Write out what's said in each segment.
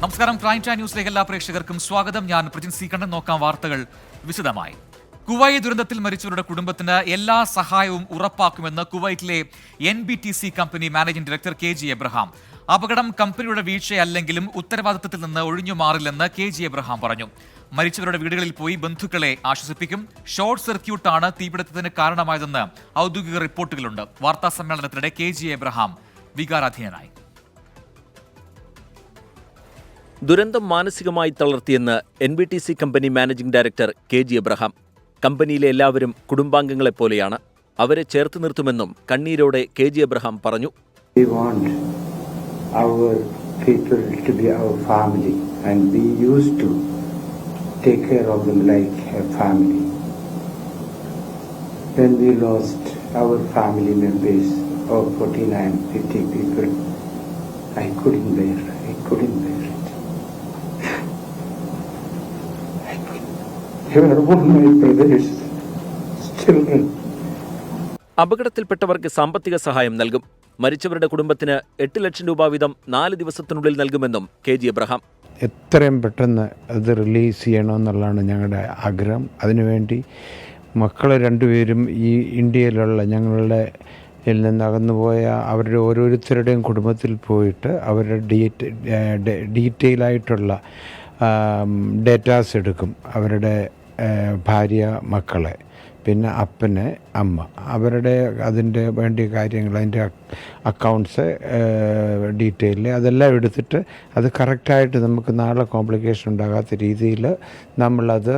നമസ്കാരം. Prime time ന്യൂസിലേക്ക് എല്ലാ പ്രേക്ഷകർക്കും സ്വാഗതം. ഞാൻ പ്രജിൻ സി കണ്ണൻ. നോക്കാം വാർത്തകൾ വിശദമായി. കുവൈറ്റ് ദുരന്തത്തിൽ മരിച്ചവരുടെ കുടുംബത്തിന് എല്ലാ സഹായവും ഉറപ്പാക്കുമെന്ന് കുവൈറ്റിലെ NBTC company managing director KG Abraham. അപകടം കമ്പനിയുടെ വീഴ്ചയല്ലെങ്കിലും ഉത്തരവാദിത്തത്തിൽ നിന്ന് ഒഴിഞ്ഞു മാറില്ലെന്ന് KG എബ്രഹാം പറഞ്ഞു. മരിച്ചവരുടെ വീടുകളിൽ പോയി ബന്ധുക്കളെ ആശ്വസിപ്പിക്കും. ഷോർട്ട് സർക്യൂട്ടാണ് തീപിടുത്തത്തിന് കാരണമായതെന്ന് ഔദ്യോഗിക റിപ്പോർട്ടുകളുണ്ട്. വാർത്താ സമ്മേളനത്തിനിടെ KG എബ്രഹാം വികാരാധീനനായി. ദുരന്തം മാനസികമായി തളർത്തിയെന്ന് NBTC company managing director KG Abraham. കമ്പനിയിലെ എല്ലാവരും കുടുംബാംഗങ്ങളെപ്പോലെയാണ്. അവരെ ചേർത്ത് നിർത്തുമെന്നും കണ്ണീരോടെ KG എബ്രഹാം പറഞ്ഞു. We want our people to be our family and we used to take care of them like a family. When we lost our family members of 49, 50 people, I couldn't bear it. They were all my brothers, children. അപകടത്തിൽപ്പെട്ടവർക്ക് സാമ്പത്തിക സഹായം നൽകും. മരിച്ചവരുടെ കുടുംബത്തിന് 8 ലക്ഷം രൂപ വീതം 4 ദിവസത്തിനുള്ളിൽ നൽകുമെന്നും KG Abraham. എത്രയും പെട്ടെന്ന് അത് റിലീസ് ചെയ്യണമെന്നുള്ളതാണ് ഞങ്ങളുടെ ആഗ്രഹം. അതിനുവേണ്ടി മക്കൾ രണ്ടുപേരും ഈ ഇന്ത്യയിലുള്ള ഞങ്ങളുടെ നിന്ന് അകന്നുപോയ അവരുടെ ഓരോരുത്തരുടെയും കുടുംബത്തിൽ പോയിട്ട് അവരുടെ ഡീറ്റെയിൽ ആയിട്ടുള്ള ഡേറ്റാസ് എടുക്കും. അവരുടെ ഭാര്യ, മക്കളെ, പിന്നെ അപ്പന്, അമ്മ, അവരുടെ അതിൻ്റെ വേണ്ടിയ കാര്യങ്ങൾ, അതിൻ്റെ അക്കൗണ്ട്സ് ഡീറ്റെയിൽ അതെല്ലാം എടുത്തിട്ട് അത് കറക്റ്റായിട്ട് നമുക്ക് നാളെ കോംപ്ലിക്കേഷൻ ഉണ്ടാകാത്ത രീതിയിൽ നമ്മളത്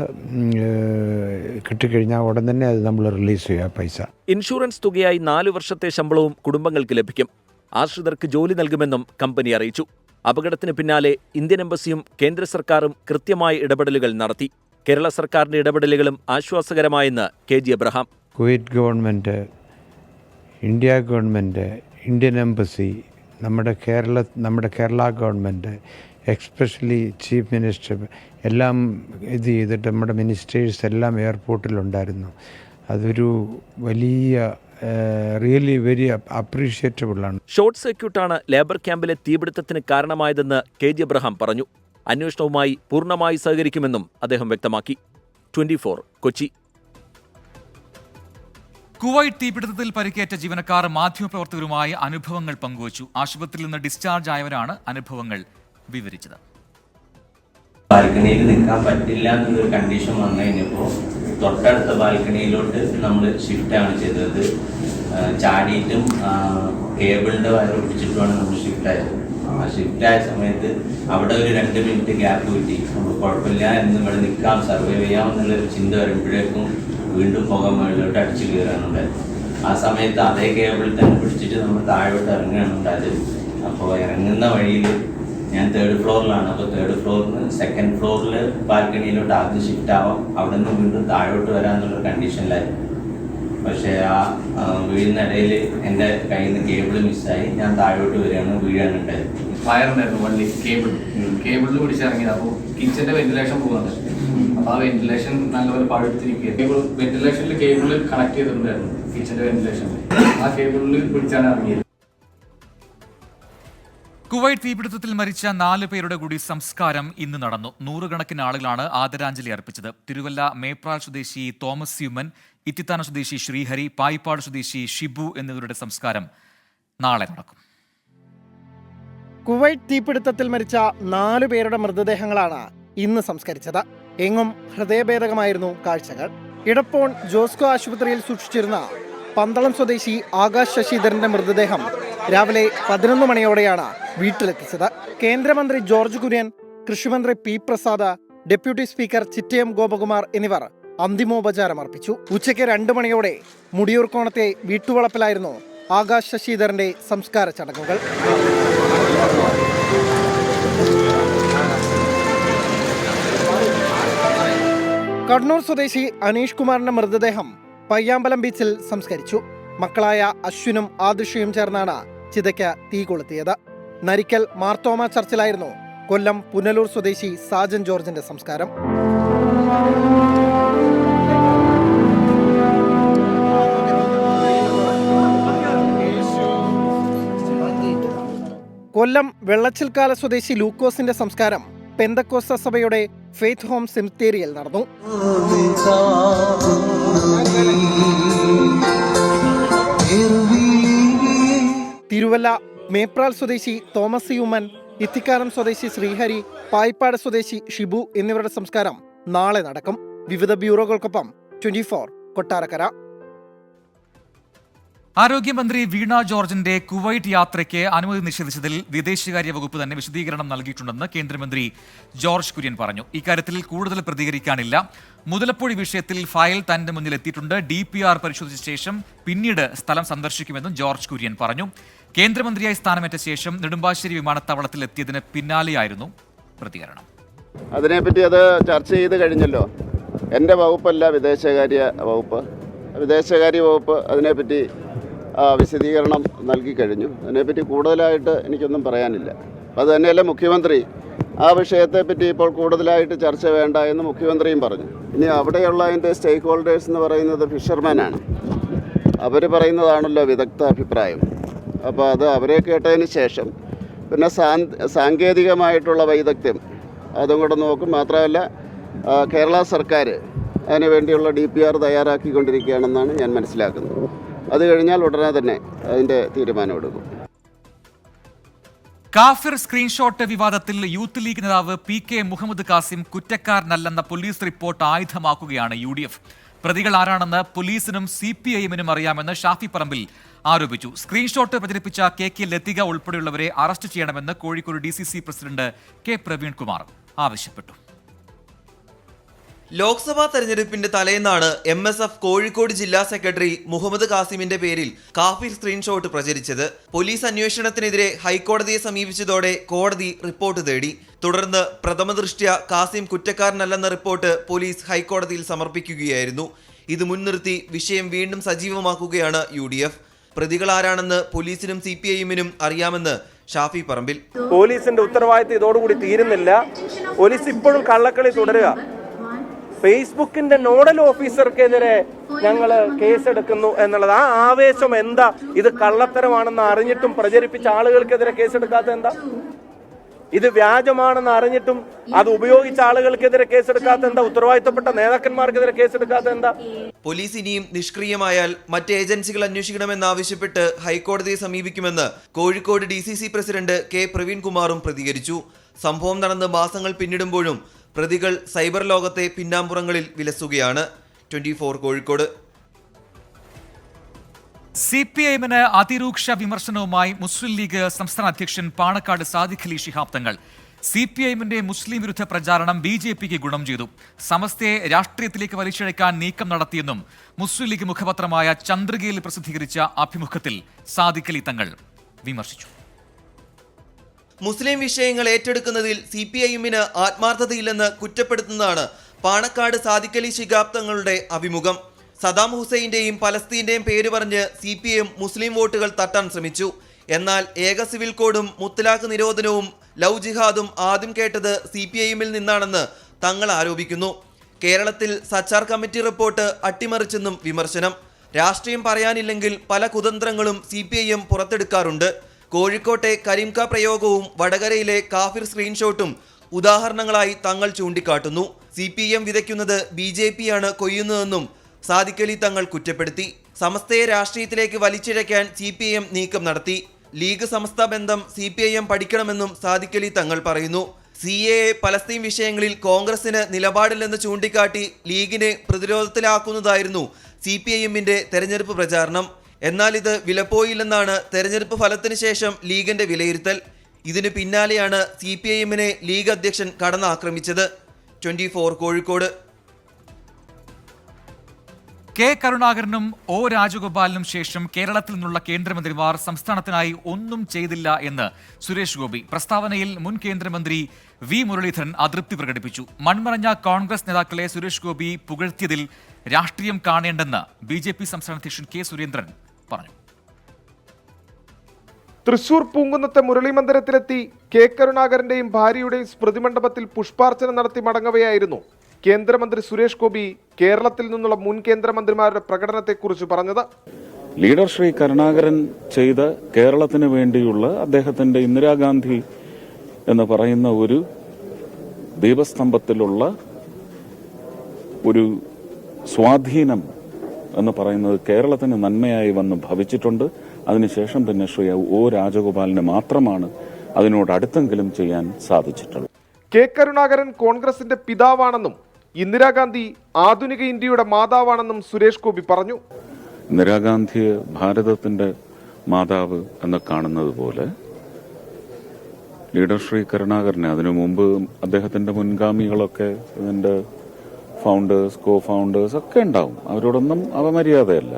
കിട്ടിക്കഴിഞ്ഞാൽ ഉടൻ തന്നെ അത് നമ്മൾ റിലീസ് ചെയ്യുക പൈസ. ഇൻഷുറൻസ് തുകയായി 4 വർഷത്തെ ശമ്പളവും കുടുംബങ്ങൾക്ക് ലഭിക്കും. ആശ്രിതർക്ക് ജോലി നൽകുമെന്നും കമ്പനി അറിയിച്ചു. അപകടത്തിന് പിന്നാലെ ഇന്ത്യൻ എംബസിയും കേന്ദ്ര സർക്കാരും കൃത്യമായ ഇടപെടലുകൾ നടത്തി. കേരള സർക്കാരിന്റെ ഇടപെടലുകളും ആശ്വാസകരമായെന്ന് KG Abraham. Kuwait government, India government, Indian embassy, നമ്മുടെ Kerala government, especially chief minister എല്ലാം ഇത് ചെയ്തിട്ട് നമ്മുടെ മിനിസ്റ്റേഴ്സ് എല്ലാം എയർപോർട്ടിലുണ്ടായിരുന്നു. അതൊരു വലിയ റിയലി വെരി അപ്രീഷിയേറ്റബിൾ ആണ്. ഷോർട്ട് സർക്യൂട്ടാണ് ലേബർ ക്യാമ്പിലെ തീപിടുത്തത്തിന് കാരണമായതെന്ന് KG എബ്രഹാം പറഞ്ഞു. അന്വേഷണവുമായി പൂർണ്ണമായി സഹകരിക്കുമെന്നും അദ്ദേഹം വ്യക്തമാക്കി. 24 കൊച്ചി. കുവൈറ്റ് തീപിടുത്തത്തിൽ പരിക്കേറ്റ ജീവനക്കാർ മാധ്യമപ്രവർത്തകരുമായി അനുഭവങ്ങൾ പങ്കുവച്ചു. ആശുപത്രിയിൽ നിന്ന് ഡിസ്ചാർജ് ആയവരാണ് അനുഭവങ്ങൾ വിവരിച്ചത്. ബാൽക്കണിയിൽ നിൽക്കാൻ പറ്റില്ല എന്നൊരു കണ്ടീഷൻ വന്നു കഴിഞ്ഞപ്പോൾ തൊട്ടടുത്ത ബാൽക്കണിയിലോട്ട് നമ്മൾ ഷിഫ്റ്റാണ് ചെയ്തത്. ചാടിയിട്ടും കേബിളിൻ്റെ വയർ പിടിച്ചിട്ടുമാണ് നമ്മൾ ഷിഫ്റ്റായത്. ആ ഷിഫ്റ്റായ സമയത്ത് അവിടെ ഒരു 2 മിനിറ്റ് ഗ്യാപ്പ് കിട്ടി. നമ്മൾ കുഴപ്പമില്ല എന്ന് ഇവിടെ നിൽക്കാം, സർവൈവ് ചെയ്യാം എന്നുള്ളൊരു ചിന്ത വരുമ്പോഴേക്കും വീണ്ടും പുക മുകളിലോട്ട് അടിച്ചു കയറാനുണ്ടായത്. ആ സമയത്ത് അതേ കേബിളിൽ തന്നെ പിടിച്ചിട്ട് നമ്മൾ താഴോട്ട് ഇറങ്ങുകയാണുണ്ടായത്. അപ്പോൾ ഇറങ്ങുന്ന വഴിയിൽ ഞാൻ 3rd ഫ്ലോറിലാണ്. അപ്പോൾ 3rd ഫ്ലോറിൽ നിന്ന് 2nd ഫ്ലോറിൽ ബാൽക്കണിയിലോട്ട് ആദ്യം ഷിഫ്റ്റ് ആവാം, അവിടെ നിന്ന് വീണ്ടും താഴോട്ട് വരാമെന്നുള്ളൊരു കണ്ടീഷനിലായിരുന്നു. പക്ഷേ ആ വീഴുന്നിടയിൽ എൻ്റെ കയ്യിൽ നിന്ന് കേബിൾ മിസ്സായി. ഞാൻ താഴോട്ട് വീഴാണ് ഉണ്ടായത്. വയറുണ്ടായിരുന്നു വണ്ടി, കേബിളിൽ പിടിച്ചിറങ്ങിയത്. അപ്പോൾ കിച്ചൻ്റെ വെന്റിലേഷൻ പോകുന്നുണ്ട്. അപ്പോൾ ആ വെന്റിലേഷൻ നല്ലപോലെ പഴുത്തിരിക്കുക. വെന്റിലേഷനിൽ കേബിളിൽ കണക്ട് ചെയ്തിട്ടുണ്ടായിരുന്നു കിച്ചൻ്റെ വെന്റിലേഷനിൽ. ആ കേബിളിൽ പിടിച്ചാണ് ഇറങ്ങിയത്. കുവൈറ്റ് തീപിടുത്തത്തിൽ മരിച്ച 4 പേരുടെ കൂടി സംസ്കാരം ഇന്ന് നടന്നു. 100 കണക്കിന് ആളുകളാണ് ആദരാഞ്ജലി അർപ്പിച്ചത്. തിരുവല്ല മേപ്രാൽ സ്വദേശി തോമസ് ഹ്യൂമൻ, ഇത്തിത്താന സ്വദേശി ശ്രീഹരി, പായിപ്പാട് സ്വദേശി ഷിബു എന്നിവരുടെ സംസ്കാരം നാളെ നടക്കും. കുവൈറ്റ് തീപിടുത്തത്തിൽ മരിച്ച 4 പേരുടെ മൃതദേഹങ്ങളാണ് ഇന്ന് സംസ്കരിച്ചത്. എങ്ങും ഹൃദയഭേദകമായിരുന്നു കാഴ്ചകൾ. ഇടപ്പോൺ ജോസ്കോ ആശുപത്രിയിൽ സൂക്ഷിച്ചിരുന്ന പന്തളം സ്വദേശി ആകാശ് ശശിധരന്റെ മൃതദേഹം രാവിലെ 11 മണിയോടെയാണ് വീട്ടിലെത്തിച്ചത്. കേന്ദ്രമന്ത്രി ജോർജ് കുര്യൻ, കൃഷിമന്ത്രി P Prasad, deputy speaker Chittayam Gopakumar എന്നിവർ അന്തിമോപചാരം അർപ്പിച്ചു. ഉച്ചയ്ക്ക് 2 മണിയോടെ മുടിയൂർക്കോണത്തെ വീട്ടുവളപ്പിലായിരുന്നു ആകാശ് ശശിധരന്റെ സംസ്കാര ചടങ്ങുകൾ. കണ്ണൂർ സ്വദേശി അനീഷ് കുമാറിന്റെ മൃതദേഹം പയ്യാമ്പലം ബീച്ചിൽ സംസ്കരിച്ചു. മക്കളായ അശ്വിനും ആദിഷയും ചേർന്നാണ് ചിതയ്ക്ക് തീ കൊളുത്തിയത്. നരിക്കൽ മാർത്തോമ ചർച്ചിലായിരുന്നു കൊല്ലം പുനലൂർ സ്വദേശി സാജൻ ജോർജിന്റെ സംസ്കാരം. കൊല്ലം വെള്ളച്ചിൽക്കാല സ്വദേശി ലൂക്കോസിന്റെ സംസ്കാരം പെന്തക്കോസ്ത സഭയുടെ ഫെയ്ത്ത് ഹോം സെമിത്തേരിയിൽ നടന്നു. തിരുവല്ല മേപ്രാൽ സ്വദേശി തോമസ് യൂമൻ, ഇത്തിക്കാനം സ്വദേശി ശ്രീഹരി, പായിപ്പാട് സ്വദേശി ഷിബു എന്നിവരുടെ സംസ്കാരം നാളെ നടക്കും. വിവിധ ബ്യൂറോകൾക്കൊപ്പം 24 കൊട്ടാരക്കര. ആരോഗ്യമന്ത്രി വീണ ജോർജിന്റെ കുവൈറ്റ് യാത്രയ്ക്ക് അനുമതി നിഷേധിച്ചതിൽ വിദേശകാര്യ വകുപ്പ് തന്നെ വിശദീകരണം നൽകിയിട്ടുണ്ടെന്ന് കേന്ദ്രമന്ത്രി ജോർജ് കുര്യൻ പറഞ്ഞു. ഇക്കാര്യത്തിൽ കൂടുതൽ പ്രതികരിക്കാനില്ല. മുതലപ്പൊഴി വിഷയത്തിൽ ഫയൽ തന്റെ മുന്നിൽ എത്തിയിട്ടുണ്ട്. DPR പരിശോധിച്ച ശേഷം പിന്നീട് സ്ഥലം സന്ദർശിക്കുമെന്നും ജോർജ് കുര്യൻ പറഞ്ഞു. കേന്ദ്രമന്ത്രിയായി സ്ഥാനമേറ്റ ശേഷം നെടുമ്പാശ്ശേരി വിമാനത്താവളത്തിൽ എത്തിയതിന് പിന്നാലെയായിരുന്നു പ്രതികരണം. അതിനെപ്പറ്റി അത് ചർച്ച ചെയ്ത് കഴിഞ്ഞല്ലോ. എൻ്റെ വകുപ്പല്ല വിദേശകാര്യ വകുപ്പ്. വിദേശകാര്യ വകുപ്പ് അതിനെപ്പറ്റി വിശദീകരണം നൽകി കഴിഞ്ഞു. അതിനെപ്പറ്റി കൂടുതലായിട്ട് എനിക്കൊന്നും പറയാനില്ല. അത് തന്നെയല്ല മുഖ്യമന്ത്രി ആ വിഷയത്തെപ്പറ്റി ഇപ്പോൾ കൂടുതലായിട്ട് ചർച്ച വേണ്ട എന്ന് മുഖ്യമന്ത്രിയും പറഞ്ഞു. ഇനി അവിടെയുള്ള അതിൻ്റെ സ്റ്റേക്ക് ഹോൾഡേഴ്സ് എന്ന് പറയുന്നത് ഫിഷർമാനാണ്. അവർ പറയുന്നതാണല്ലോ വിദഗ്ധ അഭിപ്രായം. അപ്പോൾ അത് അവരെ കേട്ടതിന് ശേഷം പിന്നെ സാങ്കേതികമായിട്ടുള്ള വൈദഗ്ധ്യം അതും കൂടെ നോക്കും. മാത്രമല്ല കേരള സർക്കാർ അതിന് വേണ്ടിയുള്ള DPR തയ്യാറാക്കിക്കൊണ്ടിരിക്കുകയാണെന്നാണ് ഞാൻ മനസ്സിലാക്കുന്നത്. അത് കഴിഞ്ഞാൽ ഉടനെ തന്നെ അതിൻ്റെ തീരുമാനമെടുക്കും. കാഫിർ സ്ക്രീൻഷോട്ട് വിവാദത്തിൽ യൂത്ത് ലീഗ് നേതാവ് PK മുഹമ്മദ് കാസിം കുറ്റക്കാരനല്ലെന്ന പോലീസ് റിപ്പോർട്ട് ആയുധമാക്കുകയാണ് UDF. പ്രതികൾ ആരാണെന്ന് പോലീസിനും CPIM-നും അറിയാമെന്ന് ഷാഫി പറമ്പിൽ ആരോപിച്ചു. സ്ക്രീൻഷോട്ട് പ്രചരിപ്പിച്ച KK ലതിക ഉൾപ്പെടെയുള്ളവരെ അറസ്റ്റ് ചെയ്യണമെന്ന് Kozhikode DCC president K Praveenkumar ആവശ്യപ്പെട്ടു. ലോക്സഭാ തെരഞ്ഞെടുപ്പിന്റെ തലേന്നാണ് MSF കോഴിക്കോട് ജില്ലാ സെക്രട്ടറി മുഹമ്മദ് കാസിമിന്റെ പേരിൽ കാഫിർ സ്ക്രീൻഷോട്ട് പ്രചരിച്ചത്. പോലീസ് അന്വേഷണത്തിനെതിരെ ഹൈക്കോടതിയെ സമീപിച്ചതോടെ കോടതി റിപ്പോർട്ട് തേടി. തുടർന്ന് പ്രഥമദൃഷ്ട്യാ കാസിം കുറ്റക്കാരനല്ലെന്ന റിപ്പോർട്ട് പോലീസ് ഹൈക്കോടതിയിൽ സമർപ്പിക്കുകയായിരുന്നു. ഇത് മുൻനിർത്തി വിഷയം വീണ്ടും സജീവമാക്കുകയാണ് UDF. പ്രതികൾ ആരാണെന്ന് പോലീസിനും CPIM-നും അറിയാമെന്ന് ഷാഫി പറമ്പിൽ. പോലീസിന്റെ ഉത്തരവാദിത്തം ഇതോടുകൂടി തീരുന്നില്ല. പോലീസ് ഇപ്പോഴും കള്ളക്കളി തുടരുക. ഫേസ്ബുക്കിന്റെ നോഡൽ ഓഫീസർക്കെതിരെ ഞങ്ങൾ കേസെടുക്കുന്നു എന്നുള്ളത്, ആ ആവേശം എന്താ? ഇത് കള്ളത്തരമാണെന്ന് അറിഞ്ഞിട്ടും പ്രചരിപ്പിച്ച ആളുകൾക്കെതിരെ കേസെടുക്കാത്ത എന്താ? ഇത് വ്യാജമാണെന്ന് അറിഞ്ഞിട്ടും അത് ഉപയോഗിച്ച ആളുകൾക്കെതിരെ കേസെടുക്കാത്ത എന്താ? ഉത്തരവാദിത്തപ്പെട്ട നേതാക്കന്മാർക്കെതിരെ കേസെടുക്കാത്ത എന്താ? പോലീസ് ഇനിയും നിഷ്ക്രിയമായാൽ മറ്റ് ഏജൻസികൾ അന്വേഷിക്കണമെന്നാവശ്യപ്പെട്ട് ഹൈക്കോടതിയെ സമീപിക്കുമെന്ന് കോഴിക്കോട് DCC പ്രസിഡന്റ് K പ്രവീൺകുമാറും പ്രതികരിച്ചു. സംഭവം നടന്ന് മാസങ്ങൾ പിന്നിടുമ്പോഴും പ്രതികൾ സൈബർ ലോകത്തെ പിന്നാമ്പുറങ്ങളിൽ വിലസുകയാണ്. 24 കോഴിക്കോട്. CPIM-ന് അതിരൂക്ഷ വിമർശനവുമായി മുസ്ലിം ലീഗ് സംസ്ഥാന അധ്യക്ഷൻ പാണക്കാട് സാദിഖ് അലി ശിഹാബ് തങ്ങൾ. CPIM-ന്റെ മുസ്ലിം വിരുദ്ധ പ്രചാരണം BJPക്ക് ഗുണം ചെയ്തു. സമസ്തയെ രാഷ്ട്രീയത്തിലേക്ക് വലിച്ചിഴക്കാൻ നീക്കം നടത്തിയെന്നും മുസ്ലിം ലീഗ് മുഖപത്രമായ ചന്ദ്രികയിൽ പ്രസിദ്ധീകരിച്ച അഭിമുഖത്തിൽ സാദിഖ് അലി തങ്ങൾ വിമർശിച്ചു. മുസ്ലിം വിഷയങ്ങൾ ഏറ്റെടുക്കുന്നതിൽ CPIM-ന് ആത്മാർത്ഥതയില്ലെന്ന് കുറ്റപ്പെടുത്തുന്നതാണ് പാണക്കാട് സാദിഖ് അലി ശിഹാബ് തങ്ങളുടെ അഭിമുഖം. സദാം ഹുസൈന്റെയും പലസ്തീന്റെയും പേര് പറഞ്ഞ് CPIM മുസ്ലിം വോട്ടുകൾ തട്ടാൻ ശ്രമിച്ചു. എന്നാൽ ഏക സിവിൽ കോഡും മുത്തലാഖ് നിരോധനവും ലവ് ജിഹാദും ആദ്യം കേട്ടത് CPIM-ൽ നിന്നാണെന്ന് തങ്ങൾ ആരോപിക്കുന്നു. കേരളത്തിൽ സച്ചാർ കമ്മിറ്റി റിപ്പോർട്ട് അട്ടിമറിച്ചെന്നും വിമർശനം. രാഷ്ട്രീയം പറയാനില്ലെങ്കിൽ പല കുതന്ത്രങ്ങളും CPIM പുറത്തെടുക്കാറുണ്ട്. കോഴിക്കോട്ടെ കരീംക പ്രയോഗവും വടകരയിലെ കാഫിർ സ്ക്രീൻഷോട്ടും ഉദാഹരണങ്ങളായി തങ്ങൾ ചൂണ്ടിക്കാട്ടുന്നു. CPIM വിതയ്ക്കുന്നത് BJP-യാണ് കൊയ്യുന്നതെന്നും സാദിഖ് അലി തങ്ങൾ കുറ്റപ്പെടുത്തി. സമസ്തയെ രാഷ്ട്രീയത്തിലേക്ക് വലിച്ചിഴയ്ക്കാൻ CPIM നീക്കം നടത്തി. ലീഗ് സമസ്ത ബന്ധം CPIM പഠിക്കണമെന്നും സാദിഖ് അലി തങ്ങൾ പറയുന്നു. CAA പലസ്തീൻ വിഷയങ്ങളിൽ കോൺഗ്രസിന് നിലപാടില്ലെന്ന് ചൂണ്ടിക്കാട്ടി ലീഗിനെ പ്രതിരോധത്തിലാക്കുന്നതായിരുന്നു CPIM-ന്റെ തെരഞ്ഞെടുപ്പ് പ്രചാരണം. എന്നാൽ ഇത് വിലപ്പോയില്ലെന്നാണ് തെരഞ്ഞെടുപ്പ് ഫലത്തിന് ശേഷം ലീഗിന്റെ വിലയിരുത്തൽ. ഇതിനു പിന്നാലെയാണ് CPIM-നെ ലീഗ് അധ്യക്ഷൻ കടന്നാക്രമിച്ചത്. 24 കോഴിക്കോട്. K കരുണാകരനും O രാജഗോപാലിനും ശേഷം കേരളത്തിൽ നിന്നുള്ള കേന്ദ്രമന്ത്രിമാർ സംസ്ഥാനത്തിനായി ഒന്നും ചെയ്തില്ല എന്ന് സുരേഷ് ഗോപി. പ്രസ്താവനയിൽ മുൻ കേന്ദ്രമന്ത്രി V മുരളീധരൻ അതൃപ്തി പ്രകടിപ്പിച്ചു. മൺമറഞ്ഞ കോൺഗ്രസ് നേതാക്കളെ സുരേഷ് ഗോപി പുകഴ്ത്തിയതിൽ രാഷ്ട്രീയം കാണേണ്ടെന്ന് BJP സംസ്ഥാന അധ്യക്ഷൻ K സുരേന്ദ്രൻ പറഞ്ഞു. തൃശൂർ പൂങ്കുന്നത്തെ മുരളി മന്ദിരത്തിലെത്തി K കരുണാകരന്റെയും ഭാര്യയുടെയും സ്മൃതിമണ്ഡപത്തിൽ പുഷ്പാർച്ചന നടത്തി മടങ്ങവെയായിരുന്നു കേന്ദ്രമന്ത്രി സുരേഷ് ഗോപി കേരളത്തിൽ നിന്നുള്ള മുൻ കേന്ദ്രമന്ത്രിമാരുടെ പ്രകടനത്തെക്കുറിച്ച് പറഞ്ഞത്. ലീഡർ ശ്രീ കരുണാകരൻ ചെയ്ത കേരളത്തിന് വേണ്ടിയുള്ള അദ്ദേഹത്തിന്റെ ഇന്ദിരാഗാന്ധി എന്ന് പറയുന്ന ഒരു ദീപസ്തംഭത്തിലുള്ള ഒരു സ്വാധീനം എന്ന് പറയുന്നത് കേരളത്തിന് നന്മയായി വന്ന് ഭവിച്ചിട്ടുണ്ട്. അതിനുശേഷം പിന്നെ ശ്രീ ഒ രാജഗോപാലിന് മാത്രമാണ് അതിനോട് അടുത്തെങ്കിലും ചെയ്യാൻ സാധിച്ചിട്ടുള്ളത്. കെ കരുണാകരൻ കോൺഗ്രസിന്റെ പിതാവാണെന്നും ഇന്ദിരാഗാന്ധി ആധുനിക ഇന്ത്യയുടെ മാതാവാണെന്നും സുരേഷ് ഗോപി പറഞ്ഞു. ഇന്ദിരാഗാന്ധിയെ ഭാരതത്തിന്റെ മാതാവ് എന്ന് കാണുന്നത് പോലെ ലീഡർ ശ്രീ കരുണാകരനെ അതിനു മുമ്പ് അദ്ദേഹത്തിന്റെ മുൻഗാമികളൊക്കെ ഇതിന്റെ ഫൗണ്ടേഴ്സ്, കോ ഫൗണ്ടേഴ്സ് ഒക്കെ ഉണ്ടാവും. അവരോടൊന്നും അപമര്യാദയല്ല.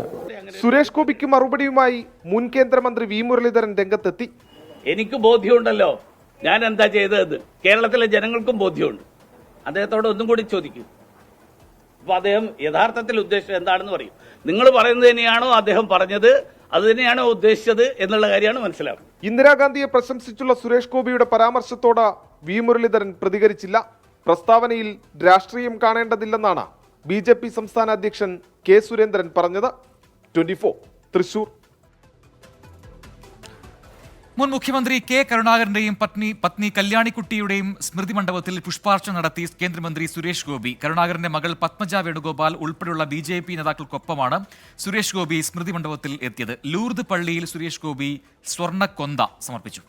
സുരേഷ് ഗോപിക്ക് മറുപടിയുമായി മുൻ കേന്ദ്രമന്ത്രി വി മുരളീധരൻ രംഗത്തെത്തി. എനിക്ക് ബോധ്യമുണ്ടല്ലോ ഞാൻ എന്താ ചെയ്തത്. കേരളത്തിലെ ജനങ്ങൾക്കും ബോധ്യമുണ്ട്. അദ്ദേഹത്തോട് ഒന്നും കൂടി ചോദിക്കും. അപ്പൊ അദ്ദേഹം യഥാർത്ഥത്തിൽ ഉദ്ദേശിച്ചത് എന്താണെന്ന് പറയും. നിങ്ങൾ പറയുന്നത് തന്നെയാണോ അദ്ദേഹം പറഞ്ഞത്, അത് തന്നെയാണോ ഉദ്ദേശിച്ചത് എന്നുള്ള കാര്യമാണ് മനസ്സിലാവുന്നത്. ഇന്ദിരാഗാന്ധിയെ പ്രശംസിച്ചുള്ള സുരേഷ് ഗോപിയുടെ പരാമർശത്തോട് വി മുരളീധരൻ പ്രതികരിച്ചില്ല. പ്രസ്താവനയിൽ രാഷ്ട്രീയം കാണേണ്ടതില്ലെന്നാണ് BJP സംസ്ഥാന അധ്യക്ഷൻ കെ സുരേന്ദ്രൻ പറഞ്ഞത്. 24 തൃശൂർ. മുൻ മുഖ്യമന്ത്രി കെ കരുണാകരന്റെയും പത്നി കല്യാണിക്കുട്ടിയുടെയും സ്മൃതി മണ്ഡപത്തിൽ പുഷ്പാർച്ചന നടത്തി കേന്ദ്രമന്ത്രി സുരേഷ് ഗോപി. കരുണാകരന്റെ മകൾ പത്മജ വേണുഗോപാൽ ഉൾപ്പെടെയുള്ള BJP നേതാക്കൾക്കൊപ്പമാണ് സുരേഷ് ഗോപി സ്മൃതി മണ്ഡപത്തിൽ എത്തിയത്. ലൂർദ് പള്ളിയിൽ സുരേഷ് ഗോപി സ്വർണ്ണക്കൊന്ത സമർപ്പിച്ചു.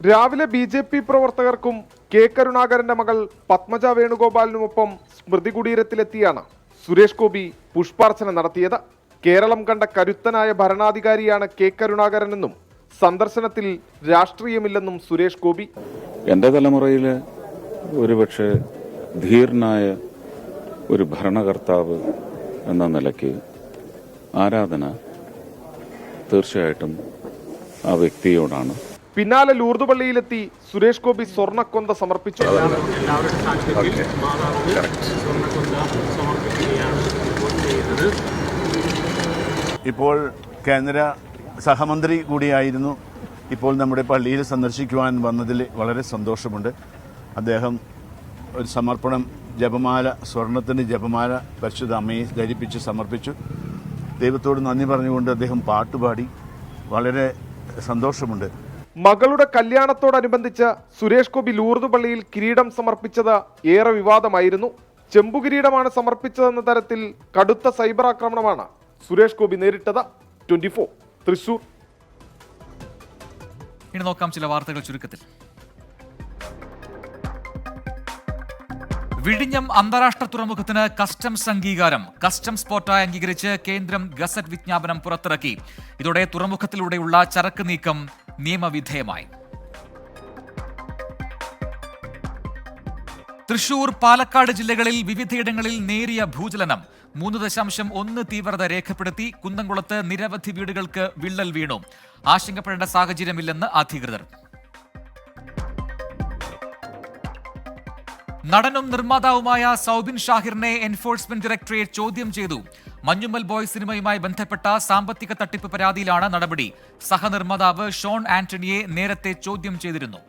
രാവിലെ BJP പ്രവർത്തകർക്കും കെ കരുണാകരന്റെ മകൾ പത്മജ വേണുഗോപാലിനുമൊപ്പം സ്മൃതി കുടീരത്തിലെത്തിയാണ് സുരേഷ് ഗോപി പുഷ്പാർച്ചന നടത്തിയത്. കേരളം കണ്ട കരുത്തനായ ഭരണാധികാരിയാണ് കെ കരുണാകരനെന്നും സന്ദർശനത്തിൽ രാഷ്ട്രീയമില്ലെന്നും സുരേഷ് ഗോപി. എന്റെ തലമുറയിലെ ഒരുപക്ഷെ ധീരനായ ഒരു ഭരണകർത്താവ് എന്ന നിലയ്ക്ക് ആരാധന തീർച്ചയായിട്ടും ആ വ്യക്തിയോടാണ്. പിന്നാലെ ലൂർദ് പള്ളിയിലെത്തി സുരേഷ് ഗോപി സ്വർണ്ണക്കൊന്ത സമർപ്പിച്ചു. ഇപ്പോൾ കേന്ദ്ര സഹമന്ത്രി കൂടിയായിരുന്നു. ഇപ്പോൾ നമ്മുടെ പള്ളിയിൽ സന്ദർശിക്കുവാൻ വന്നതിൽ വളരെ സന്തോഷമുണ്ട്. അദ്ദേഹം ഒരു സമർപ്പണം, ജപമാല, സ്വർണത്തിൻ്റെ ജപമാല പരിശുദ്ധ അമ്മയെ ധരിപ്പിച്ച് സമർപ്പിച്ചു. ദൈവത്തോട് നന്ദി പറഞ്ഞുകൊണ്ട് അദ്ദേഹം പാട്ടുപാടി. വളരെ സന്തോഷമുണ്ട്. മകളുടെ കല്യാണത്തോടനുബന്ധിച്ച് സുരേഷ് ഗോപി ലൂർദ് പള്ളിയിൽ കിരീടം സമർപ്പിച്ചത് ഏറെ വിവാദമായിരുന്നു. ചെമ്പുകിരീടമാണ് സമർപ്പിച്ചതെന്ന തരത്തിൽ കടുത്ത സൈബർ ആക്രമണമാണ് സുരേഷ് ഗോപി നേരിട്ടത്. 24 തൃശൂർ. ഇനി നോക്കാം ചില വാർത്തകൾ ചുരുക്കത്തിൽ. വിഴിഞ്ഞം അന്താരാഷ്ട്ര തുറമുഖത്തിന് കസ്റ്റംസ് അംഗീകാരം. കസ്റ്റംസ് പോർട്ടായി അംഗീകരിച്ച് കേന്ദ്രം ഗസറ്റ് വിജ്ഞാപനം പുറത്തിറക്കി. ഇതോടെ തുറമുഖത്തിലൂടെയുള്ള ചരക്ക് നീക്കം നിയമവിധേയമായി. തൃശൂർ, പാലക്കാട് ജില്ലകളിൽ വിവിധയിടങ്ങളിൽ നേരിയ ഭൂചലനം. 3.1 തീവ്രത രേഖപ്പെടുത്തി. കുന്നംകുളത്ത് നിരവധി വീടുകൾക്ക് വിള്ളൽ വീണു. ആശങ്കപ്പെടേണ്ട സാഹചര്യമില്ലെന്ന് അധികൃതർ. നടനും നിർമ്മാതാവുമായ സൗബിൻ ഷാഹിറിനെ എൻഫോഴ്സ്മെന്റ് ഡയറക്ടറേറ്റ് ചോദ്യം ചെയ്തു. മഞ്ഞുമ്മൽ ബോയ്സ് സിനിമയുമായി ബന്ധപ്പെട്ട സാമ്പത്തിക തട്ടിപ്പ് പരാതിയിലാണ് നടപടി. സഹനിർമ്മാതാവ് ഷോൺ ആന്റണിയെ നേരത്തെ ചോദ്യം ചെയ്തിരുന്നു.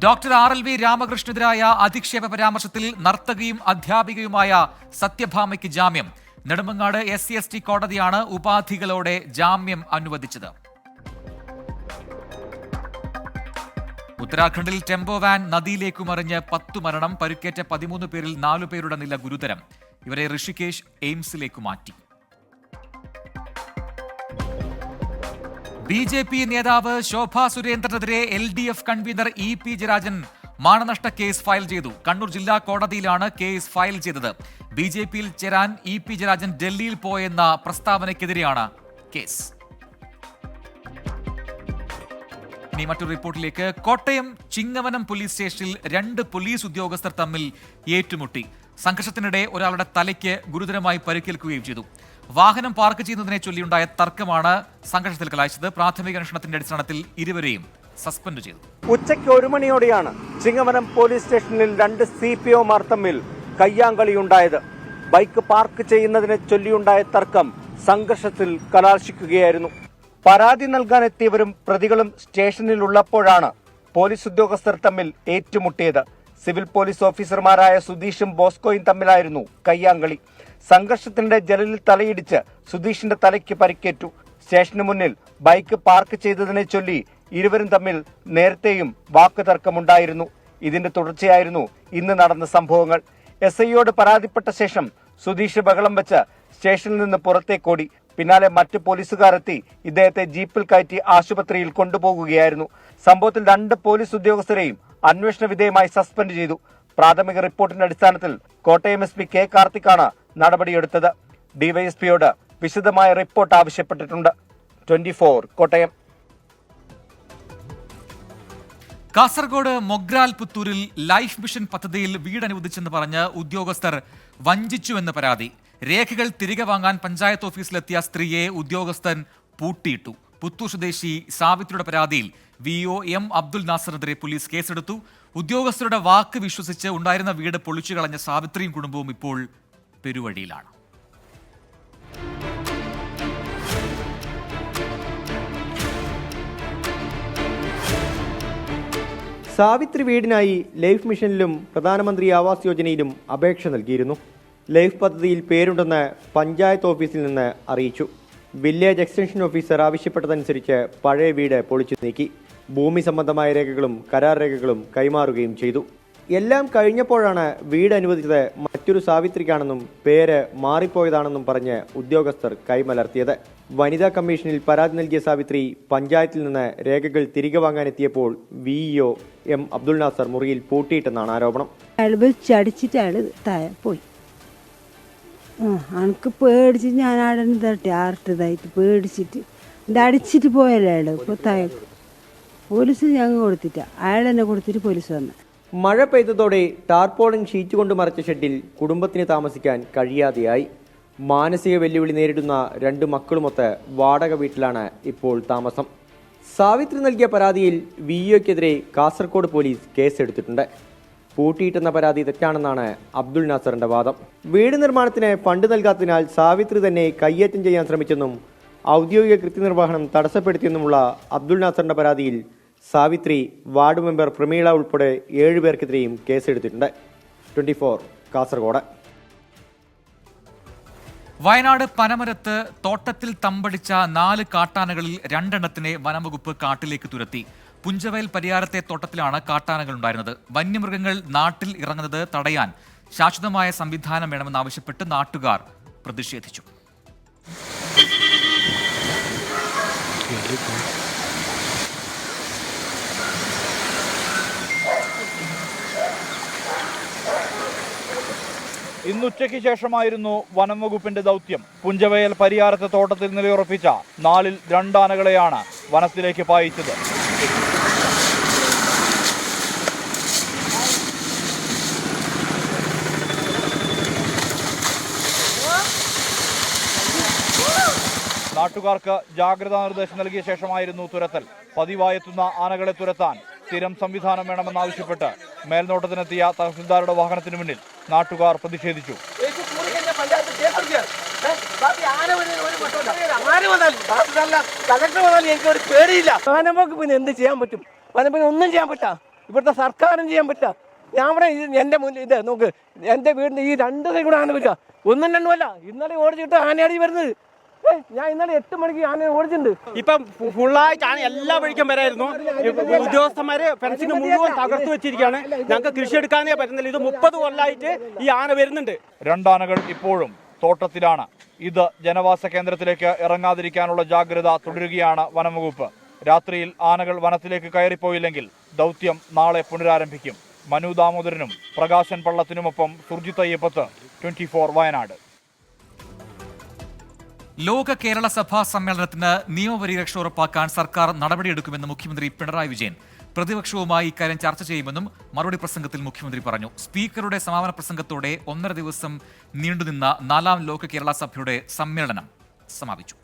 ഡോക്ടർ RLV രാമകൃഷ്ണനെതിരായ അധിക്ഷേപ പരാമർശത്തിൽ നർത്തകിയും അധ്യാപികയുമായ സത്യഭാമയ്ക്ക് ജാമ്യം. നെടുമങ്ങാട് SC/ST കോടതിയാണ് ഉപാധികളോടെ ജാമ്യം അനുവദിച്ചത്. ഉത്തരാഖണ്ഡിൽ ടെമ്പോ വാൻ നദിയിലേക്ക് മറിഞ്ഞ് 10 മരണം. പരിക്കേറ്റ 13 പേരിൽ 4 പേരുടെ നില ഗുരുതരം. ഇവരെ ഋഷികേശ് എയിംസിലേക്ക് മാറ്റി. BJP നേതാവ് ശോഭാ സുരേന്ദ്രനെതിരെ LDF കൺവീനർ EP ജയരാജൻ മാനനഷ്ട കേസ് ഫയൽ ചെയ്തു. കണ്ണൂർ ജില്ലാ കോടതിയിലാണ് കേസ് ഫയൽ ചെയ്തത്. BJPയിൽ ചേരാൻ EP ജയരാജൻ ഡൽഹിയിൽ പോയെന്ന പ്രസ്താവനയ്ക്കെതിരെയാണ് കേസ്. ഇനി മറ്റൊരു റിപ്പോർട്ടിലേക്ക്. കോട്ടയം ചിങ്ങവനം പോലീസ് സ്റ്റേഷനിൽ 2 പോലീസ് ഉദ്യോഗസ്ഥർ തമ്മിൽ ഏറ്റുമുട്ടി. സംഘർഷത്തിനിടെ ഒരാളുടെ തലയ്ക്ക് ഗുരുതരമായി പരിക്കേൽക്കുകയും ചെയ്തു. വാഹനം പാർക്ക് ചെയ്യുന്നതിനെ ചൊല്ലിയുണ്ടായ തർക്കമാണ് സംഘർഷത്തിൽ കലാശിച്ചത്. പ്രാഥമിക അന്വേഷണത്തിന്റെ അടിസ്ഥാനത്തിൽ ഇരുവരെയും സസ്പെൻഡ് ചെയ്തു. ഉച്ചയ്ക്ക് 1 മണിയോടെയാണ് ചിങ്ങവനം പോലീസ് സ്റ്റേഷനിൽ 2 CPOമാർ തമ്മിൽ കയ്യാങ്കളിയുണ്ടായത്. ബൈക്ക് പാർക്ക് ചെയ്യുന്നതിനെ ചൊല്ലിയുണ്ടായ തർക്കം സംഘർഷത്തിൽ കലാശിക്കുകയായിരുന്നു. പരാതി നൽകാനെത്തിയവരും പ്രതികളും സ്റ്റേഷനിൽ ഉള്ളപ്പോഴാണ് പോലീസ് ഉദ്യോഗസ്ഥർ തമ്മിൽ ഏറ്റുമുട്ടിയത്. സിവിൽ പോലീസ് ഓഫീസർമാരായ സുധീഷും ബോസ്കോയും തമ്മിലായിരുന്നു കയ്യാങ്കളി. സംഘർഷത്തിനിടെ ജനലിൽ തലയിടിച്ച് സുധീഷിന്റെ തലയ്ക്ക് പരിക്കേറ്റു. സ്റ്റേഷന് മുന്നിൽ ബൈക്ക് പാർക്ക് ചെയ്തതിനെ ചൊല്ലി ഇരുവരും തമ്മിൽ നേരത്തെയും വാക്കുതർക്കമുണ്ടായിരുന്നു. ഇതിന്റെ തുടർച്ചയായിരുന്നു ഇന്ന് നടന്ന സംഭവങ്ങൾ. SIയോട് പരാതിപ്പെട്ട ശേഷം സുധീഷ് ബഹളം വെച്ച് സ്റ്റേഷനിൽ നിന്ന് പുറത്തേക്കോടി. പിന്നാലെ മറ്റ് പോലീസുകാരെത്തി ഇദ്ദേഹത്തെ ജീപ്പിൽ കയറ്റി ആശുപത്രിയിൽ കൊണ്ടുപോകുകയായിരുന്നു. സംഭവത്തിൽ 2 പോലീസ് ഉദ്യോഗസ്ഥരെയും അന്വേഷണ വിധേയമായി സസ്പെൻഡ് ചെയ്തു. പ്രാഥമിക റിപ്പോർട്ടിന്റെ അടിസ്ഥാനത്തിൽ കോട്ടയം SP K കാർത്തിക്കാണ് നടപടിയെടുത്തത്. ഡിവൈഎസ്പിയോട് വിശദമായ റിപ്പോർട്ട് ആവശ്യപ്പെട്ടിട്ടുണ്ട്. 24 കോട്ടയം. കാസർഗോഡ് മൊഗ്രാൽ പുത്തൂരിൽ ലൈഫ് മിഷൻ പദ്ധതിയിൽ വീട് അനുവദിച്ചെന്ന് പറഞ്ഞ് ഉദ്യോഗസ്ഥർ വഞ്ചിച്ചുവെന്ന് പരാതി. രേഖകൾ തിരികെ വാങ്ങാൻ പഞ്ചായത്ത് ഓഫീസിലെത്തിയ സ്ത്രീയെ ഉദ്യോഗസ്ഥൻ പൂട്ടിയിട്ടു. പുത്തൂർ സ്വദേശി സാവിത്രിയുടെ പരാതിയിൽ VO M അബ്ദുൽ നാസറിനെതിരെ പോലീസ് കേസെടുത്തു. ഉദ്യോഗസ്ഥരുടെ വാക്ക് വിശ്വസിച്ച് ഉണ്ടായിരുന്ന വീട് പൊളിച്ചു കളഞ്ഞ സാവിത്രിയും കുടുംബവും ഇപ്പോൾ പെരുവഴിയിലാണ്. സാവിത്രി വീടിനായി ലൈഫ് മിഷനിലും പ്രധാനമന്ത്രി ആവാസ് യോജനയിലും അപേക്ഷ നൽകിയിരുന്നു. ലൈഫ് പദ്ധതിയിൽ പേരുണ്ടെന്ന് പഞ്ചായത്ത് ഓഫീസിൽ നിന്ന് അറിയിച്ചു. വില്ലേജ് എക്സ്റ്റൻഷൻ ഓഫീസർ ആവശ്യപ്പെട്ടതനുസരിച്ച് പഴയ വീട് പൊളിച്ചു നീക്കി. ഭൂമി സംബന്ധമായ രേഖകളും കരാർ രേഖകളും കൈമാറുകയും ചെയ്തു. എല്ലാം കഴിഞ്ഞപ്പോഴാണ് വീട് അനുവദിച്ചത് മറ്റൊരു സാവിത്രിക്കാണെന്നും പേര് മാറിപ്പോയതാണെന്നും പറഞ്ഞ് ഉദ്യോഗസ്ഥർ കൈമലർത്തിയത്. വനിതാ കമ്മീഷനിൽ പരാതി നൽകിയ സാവിത്രി പഞ്ചായത്തിൽ നിന്ന് രേഖകൾ തിരികെ വാങ്ങാനെത്തിയപ്പോൾ VO M അബ്ദുൽ നാസർ മുറിയിൽ പൂട്ടിയിട്ടെന്നാണ് ആരോപണം. പോയി എനിക്ക് പേടിച്ചിട്ട് ഞാൻ അവിടെ തട്ടി ആർട്ടതായിട്ട് പേടിച്ചിട്ട് അടിച്ചിട്ട് പോയല്ലേ അയാൾ. ഇപ്പോൾ പോലീസ് ഞങ്ങൾ കൊടുത്തിട്ട അയാൾ തന്നെ കൊടുത്തിട്ട് പോലീസ് വന്നു. മഴ പെയ്തതോടെ ടാർപോളിൻ ഷീറ്റ് കൊണ്ട് മറച്ച ഷെഡിൽ കുടുംബത്തിന് താമസിക്കാൻ കഴിയാതെയായി. മാനസിക വെല്ലുവിളി നേരിടുന്ന 2 മക്കളുമൊത്ത് വാടക വീട്ടിലാണ് ഇപ്പോൾ താമസം. സാവിത്രി നൽകിയ പരാതിയിൽ VOക്കെതിരെ കാസർഗോഡ് പോലീസ് കേസെടുത്തിട്ടുണ്ട്. പൂട്ടിയിട്ടെന്ന പരാതി തെറ്റാണെന്നാണ് അബ്ദുൽ നാസറിന്റെ വാദം. വീട് നിർമ്മാണത്തിന് ഫണ്ട് നൽകാത്തതിനാൽ സാവിത്രി തന്നെ കയ്യേറ്റം ചെയ്യാൻ ശ്രമിച്ചെന്നും ഔദ്യോഗിക കൃത്യനിർവഹണം തടസ്സപ്പെടുത്തിയെന്നുമുള്ള അബ്ദുൽ നാസറിന്റെ പരാതിയിൽ സാവിത്രി, വാർഡ് മെമ്പർ പ്രമീള ഉൾപ്പെടെ 7 പേർക്കെതിരെയും കേസെടുത്തിട്ടുണ്ട്. 24 കാസർഗോഡ്. വയനാട് പനമരത്ത് തോട്ടത്തിൽ തമ്പടിച്ച 4 കാട്ടാനകളിൽ 2 എണ്ണത്തിനെ വനംവകുപ്പ് കാട്ടിലേക്ക് തുരത്തി. പുഞ്ചവയൽ പരിയാരത്തെ തോട്ടത്തിലാണ് കാട്ടാനകൾ ഉണ്ടായിരുന്നത്. വന്യമൃഗങ്ങൾ നാട്ടിൽ ഇറങ്ങുന്നത് തടയാൻ ശാശ്വതമായ സംവിധാനം വേണമെന്നാവശ്യപ്പെട്ട് നാട്ടുകാർ പ്രതിഷേധിച്ചു. ഇന്നുച്ചയ്ക്ക് ശേഷമായിരുന്നു വനം വകുപ്പിന്റെ ദൗത്യം. പുഞ്ചവയൽ പരിയാരത്തെ തോട്ടത്തിൽ നിലയുറപ്പിച്ച 4-ൽ 2 ആനകളെയാണ് വനത്തിലേക്ക് പായിച്ചത്. നാട്ടുകാർക്ക് ജാഗ്രതാ നിർദ്ദേശം നൽകിയ ശേഷമായിരുന്നു തുരത്തൽ. പതിവായെത്തുന്ന ആനകളെ തുരത്താൻ സ്ഥിരം സംവിധാനം വേണമെന്നാവശ്യപ്പെട്ട് മേൽനോട്ടത്തിനെത്തിയ തഹസിൽദാരുടെ വാഹനത്തിന് മുന്നിൽ നാട്ടുകാർ പ്രതിഷേധിച്ചു. എനിക്കൊരു പേടിയില്ല. വനംവകുപ്പിന് എന്ത് ചെയ്യാൻ പറ്റും? വനംവകുപ്പിന് ഒന്നും ചെയ്യാൻ പറ്റില്ല. ഇവിടുത്തെ സർക്കാരും ചെയ്യാൻ പറ്റില്ല. ഞാൻ ഇവിടെ എൻ്റെ മുന്നിൽ ഇത് നോക്ക്, എൻ്റെ വീടിൻ്റെ ഈ 2 സൈഡ് കൂടെ ആന വരിക. 1ഉം 2ഉം അല്ല. ഇന്നലെ ഓടിച്ചിട്ട് ആനയാടി വരുന്നത്. ഞാൻ ഇന്നലെ 8 മണിക്ക് ആന ഓടിച്ചിട്ടുണ്ട്. ഇപ്പം ഫുള്ളായിട്ടാണ് എല്ലാ വഴിക്കും വരായിരുന്നു. ഉദ്യോഗസ്ഥന്മാര് ഫെൻസിന് മുഴുവൻ തകർത്തു വെച്ചിരിക്കുകയാണ്. ഞങ്ങൾക്ക് കൃഷി എടുക്കാനേ പറ്റുന്നില്ല. ഇത് 30 കൊല്ലമായിട്ട് ഈ ആന വരുന്നുണ്ട്. 2 ആനകൾ ഇപ്പോഴും തോട്ടത്തിലാണ്. ഇത് ജനവാസ കേന്ദ്രത്തിലേക്ക് ഇറങ്ങാതിരിക്കാനുള്ള ജാഗ്രത തുടരുകയാണ് വനംവകുപ്പ്. രാത്രിയിൽ ആനകൾ വനത്തിലേക്ക് കയറിപ്പോയില്ലെങ്കിൽ ദൗത്യം നാളെ പുനരാരംഭിക്കും. മനു ദാമോദരനും പ്രകാശൻ പള്ളത്തിനുമൊപ്പം സുർജിത് അയ്യപ്പത്ത്, 24 വയനാട്. ലോക കേരള സഭാ സമ്മേളനത്തിന് നിയമപരിരക്ഷ ഉറപ്പാക്കാൻ സർക്കാർ നടപടിയെടുക്കുമെന്ന് മുഖ്യമന്ത്രി പിണറായി വിജയൻ. പ്രതിപക്ഷവുമായി ഇക്കാര്യം ചർച്ച ചെയ്യുമെന്നും മറുപടി പ്രസംഗത്തിൽ മുഖ്യമന്ത്രി പറഞ്ഞു. സ്പീക്കറുടെ സമാപന പ്രസംഗത്തോടെ 1.5 ദിവസം നീണ്ടുനിന്ന 4ാം ലോക കേരള സഭയുടെ സമ്മേളനം സമാപിച്ചു.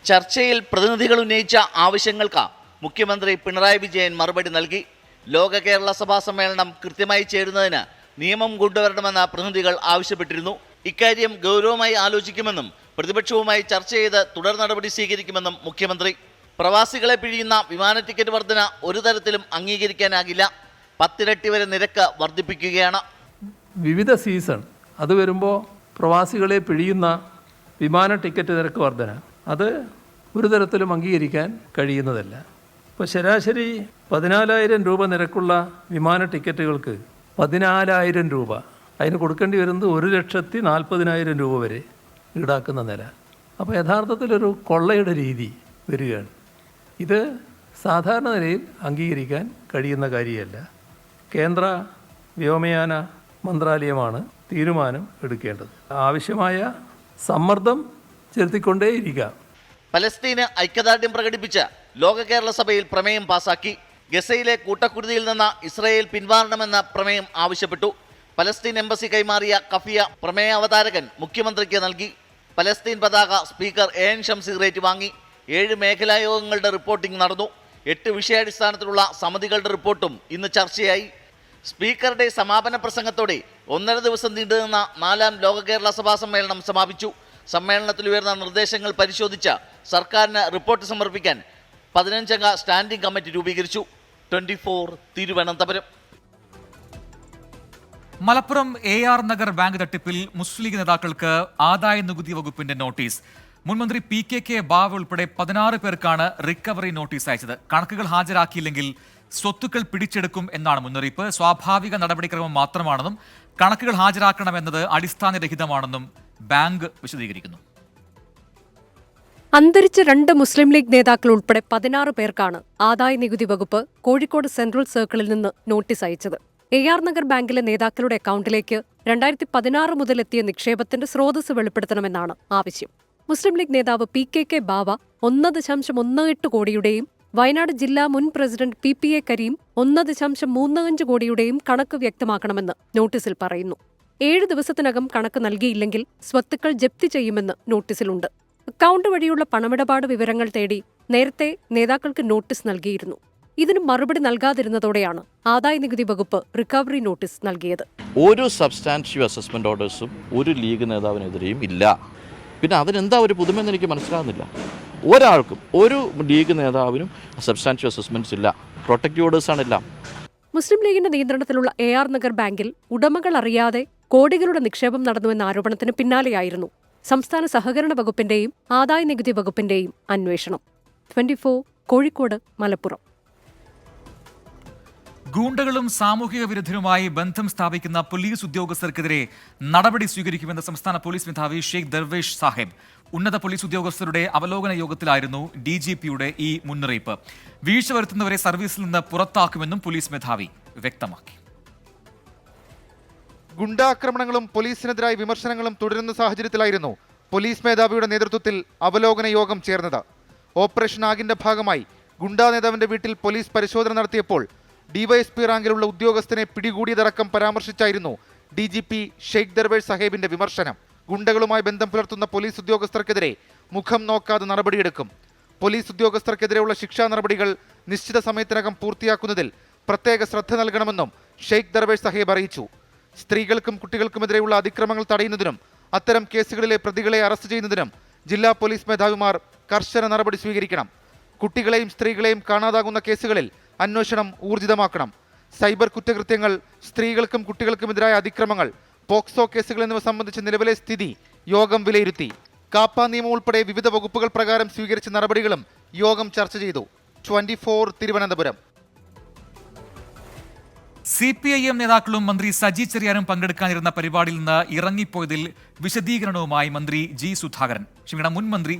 ചർച്ചയിൽ പ്രതിനിധികൾ ഉന്നയിച്ച ആവശ്യങ്ങൾക്ക് മുഖ്യമന്ത്രി പിണറായി വിജയൻ മറുപടി നൽകി. ലോക കേരള സഭാ സമ്മേളനം കൃത്യമായി ചേരുന്നതിന് നിയമം കൊണ്ടുവരണമെന്ന് പ്രതിനിധികൾ ആവശ്യപ്പെട്ടിരുന്നു. ഇക്കാര്യം ഗൗരവമായി ആലോചിക്കുമെന്നും പ്രതിപക്ഷവുമായി ചർച്ച ചെയ്ത് തുടർ നടപടി സ്വീകരിക്കുമെന്നും മുഖ്യമന്ത്രി. പ്രവാസികളെ പിഴിയുന്ന വിമാന ടിക്കറ്റ് വർധന ഒരു തരത്തിലും അംഗീകരിക്കാനാകില്ല. 10 ഇരട്ടി വരെ നിരക്ക് വർദ്ധിപ്പിക്കുകയാണ്. വിവിധ സീസൺ അത് വരുമ്പോൾ പ്രവാസികളെ പിഴിയുന്ന വിമാന ടിക്കറ്റ് നിരക്ക് വർധന അത് ഒരു തരത്തിലും അംഗീകരിക്കാൻ കഴിയുന്നതല്ല. ഇപ്പോൾ ശരാശരി 14,000 രൂപ നിരക്കുള്ള വിമാന ടിക്കറ്റുകൾക്ക് 14,000 രൂപ അതിന് കൊടുക്കേണ്ടി വരുന്നത് 1,40,000 രൂപ വരെ ഈടാക്കുന്ന നില. അപ്പോൾ യഥാർത്ഥത്തിലൊരു കൊള്ളയുടെ രീതി വരികയാണ്. ഇത് സാധാരണ നിലയിൽ അംഗീകരിക്കാൻ കഴിയുന്ന കാര്യമല്ല. കേന്ദ്ര വ്യോമയാന മന്ത്രാലയമാണ് തീരുമാനം എടുക്കേണ്ടത്. ആവശ്യമായ സമ്മർദ്ദം ചെലുത്തിക്കൊണ്ടേയിരിക്കാം. പലസ്തീന് ഐക്യദാർഢ്യം പ്രകടിപ്പിച്ച് ലോക കേരള സഭയിൽ പ്രമേയം പാസാക്കി. ഗസയിലെ കൂട്ടക്കുരുതിയിൽ നിന്ന് ഇസ്രായേൽ പിന്മാറണമെന്ന പ്രമേയം ആവശ്യപ്പെട്ടു. പലസ്തീൻ എംബസി കൈമാറിയ കഫിയ പ്രമേയ അവതാരകൻ മുഖ്യമന്ത്രിക്ക് നൽകി. പലസ്തീൻ പതാക സ്പീക്കർ AN ഷംസീർ ഏറ്റുവാങ്ങി. 7 മേഖലാ യോഗങ്ങളുടെ റിപ്പോർട്ടിംഗ് നടന്നു. 8 വിഷയാടിസ്ഥാനത്തിലുള്ള സമിതികളുടെ റിപ്പോർട്ടും ഇന്ന് ചർച്ചയായി. സ്പീക്കറുടെ സമാപന പ്രസംഗത്തോടെ 1.5 ദിവസം നീണ്ടുനിന്ന 4ാം ലോക കേരള സഭാ സമ്മേളനം സമാപിച്ചു. സമ്മേളനത്തിൽ ഉയർന്ന നിർദ്ദേശങ്ങൾ പരിശോധിച്ച സർക്കാരിന് റിപ്പോർട്ട് സമർപ്പിക്കാൻ 15-അംഗ സ്റ്റാൻഡിംഗ് കമ്മിറ്റി രൂപീകരിച്ചു. 24 തിരുവനന്തപുരം. മലപ്പുറം AR നഗർ ബാങ്ക് തട്ടിപ്പിൽ മുസ്ലിം ലീഗ് നേതാക്കൾക്ക് ആദായ നികുതി വകുപ്പിന്റെ നോട്ടീസ്. മുൻമന്ത്രി PKK ബാവ ഉൾപ്പെടെ 16 പേർക്കാണ് റിക്കവറി നോട്ടീസ് അയച്ചത്. കണക്കുകൾ ഹാജരാക്കിയില്ലെങ്കിൽ സ്വത്തുക്കൾ പിടിച്ചെടുക്കും എന്നാണ് മുന്നറിയിപ്പ്. സ്വാഭാവിക നടപടിക്രമം മാത്രമാണെന്നും കണക്കുകൾ ഹാജരാക്കണമെന്നത് അടിസ്ഥാനരഹിതമാണെന്നും ബാങ്ക് വിശദീകരിക്കുന്നു. അന്തരിച്ച 2 മുസ്ലിം ലീഗ് നേതാക്കൾ ഉൾപ്പെടെ 16 പേർക്കാണ് ആദായ നികുതി വകുപ്പ് കോഴിക്കോട് സെൻട്രൽ സർക്കിളിൽ നിന്ന് നോട്ടീസ് അയച്ചത്. AR നഗർ ബാങ്കിലെ നേതാക്കളുടെ അക്കൗണ്ടിലേക്ക് 2016 മുതൽ എത്തിയ നിക്ഷേപത്തിന്റെ സ്രോതസ് വെളിപ്പെടുത്തണമെന്നാണ് ആവശ്യം. മുസ്ലിം ലീഗ് നേതാവ് PKK ബാവ 1.18 കോടിയുടെയും വയനാട് ജില്ലാ മുൻ പ്രസിഡന്റ് PPA കരീം 1.35 കോടിയുടെയും കണക്ക് വ്യക്തമാക്കണമെന്ന് നോട്ടീസിൽ പറയുന്നു. 7 ദിവസത്തിനകം കണക്ക് നൽകിയില്ലെങ്കിൽ സ്വത്തുക്കൾ ജപ്തി ചെയ്യുമെന്ന് നോട്ടീസിലുണ്ട്. അക്കൗണ്ട് വഴിയുള്ള പണമിടപാട് വിവരങ്ങൾ തേടി നേരത്തെ നേതാക്കൾക്ക് നോട്ടീസ് നൽകിയിരുന്നു. ഇതിന് മറുപടി നൽകാതിരുന്നതോടെയാണ് ആദായ നികുതി വകുപ്പ് റിക്കവറി നോട്ടീസ് നൽകിയത്. ഒരു സബ്സ്റ്റാൻറ്റീവ് അസസ്മെന്റ് ഓർഡേഴ്സും ഒരു ലീഗ് നേതാവിനെതിരെയും ഇല്ല. പിന്നെ അതിനെന്താ ഒരു പുതുമെന്ന് എനിക്ക് മനസ്സിലാകുന്നില്ല. ഒരാൾക്കും ഒരു ലീഗ് നേതാവിനും സബ്സ്റ്റാൻറ്റീവ് അസസ്മെന്റ്സ് ഇല്ല. പ്രൊട്ടക്റ്റീവ് ഓർഡേഴ്സാണ് എല്ലാം. മുസ്ലിം ലീഗിന്റെ നിയന്ത്രണത്തിലുള്ള AR നഗർ ബാങ്കിൽ ഉടമകൾ അറിയാതെ കോടികളുടെ നിക്ഷേപം നടന്നുവെന്ന ആരോപണത്തിന് പിന്നാലെയായിരുന്നു സംസ്ഥാന സഹകരണ വകുപ്പിന്റെയും ആദായ നികുതി വകുപ്പിന്റെയും അന്വേഷണം. 24 കോഴിക്കോട്, മലപ്പുറം. ഗൂണ്ടകളും സാമൂഹിക വിരുദ്ധരുമായി ബന്ധം സ്ഥാപിക്കുന്ന പോലീസ് ഉദ്യോഗസ്ഥർക്കെതിരെ നടപടി സ്വീകരിക്കുമെന്ന് സംസ്ഥാന പോലീസ് മേധാവി ഷെയ്ഖ് ദർവേഷ് സാഹിബ്. ഉന്നത പോലീസ് ഉദ്യോഗസ്ഥരുടെ അവലോകന യോഗത്തിലായിരുന്നു DGPയുടെ ഈ മുന്നറിയിപ്പ്. വീഴ്ച വരുത്തുന്നവരെ സർവീസിൽ നിന്ന് പുറത്താക്കുമെന്നും പോലീസ് മേധാവി വ്യക്തമാക്കി. ഗുണ്ടാക്രമണങ്ങളും പോലീസിനെതിരായ വിമർശനങ്ങളും തുടരുന്ന സാഹചര്യത്തിലായിരുന്നു പോലീസ് മേധാവിയുടെ നേതൃത്വത്തിൽ അവലോകന യോഗം ചേർന്നത്. ഓപ്പറേഷൻ ആഗിന്റെ ഭാഗമായി ഗുണ്ടാ നേതാവിന്റെ വീട്ടിൽ പോലീസ് പരിശോധന നടത്തിയപ്പോൾ DYSP റാങ്കിലുള്ള ഉദ്യോഗസ്ഥനെ പിടികൂടിയതടക്കം പരാമർശിച്ചായിരുന്നു DGP ഷെയ്ഖ് ദർവേഷ് സാഹിബിന്റെ വിമർശനം. ഗുണ്ടകളുമായി ബന്ധം പുലർത്തുന്ന പോലീസ് ഉദ്യോഗസ്ഥർക്കെതിരെ മുഖം നോക്കാതെ നടപടിയെടുക്കും. പോലീസ് ഉദ്യോഗസ്ഥർക്കെതിരെയുള്ള ശിക്ഷാ നടപടികൾ നിശ്ചിത സമയത്തിനകം പൂർത്തിയാക്കുന്നതിൽ പ്രത്യേക ശ്രദ്ധ നൽകണമെന്നും ഷെയ്ഖ് ദർവേഷ് സാഹിബ് അറിയിച്ചു. സ്ത്രീകൾക്കും കുട്ടികൾക്കുമെതിരെയുള്ള അതിക്രമങ്ങൾ തടയുന്നതിനും അത്തരം കേസുകളിലെ പ്രതികളെ അറസ്റ്റ് ചെയ്യുന്നതിനും ജില്ലാ പോലീസ് മേധാവിമാർ കർശന നടപടി സ്വീകരിക്കണം. കുട്ടികളെയും സ്ത്രീകളെയും കാണാതാകുന്ന കേസുകളിൽ അന്വേഷണം ഊർജിതമാക്കണം. സൈബർ കുറ്റകൃത്യങ്ങൾ, സ്ത്രീകൾക്കും കുട്ടികൾക്കുമെതിരായ അതിക്രമങ്ങൾ, പോക്സോ കേസുകൾ എന്നിവ സംബന്ധിച്ച് നിലവിലെ സ്ഥിതി യോഗം വിലയിരുത്തി. കാപ്പ നിയമം ഉൾപ്പെടെ വിവിധ വകുപ്പുകൾ പ്രകാരം സ്വീകരിച്ച നടപടികളും യോഗം ചർച്ച ചെയ്തു. 24 തിരുവനന്തപുരം. CPIM നേതാക്കളും മന്ത്രി സജി ചെറിയാനും പങ്കെടുക്കാനിരുന്ന പരിപാടിയിൽ നിന്ന് ഇറങ്ങിപ്പോയതിൽ വിശദീകരണവുമായി മുൻ മന്ത്രി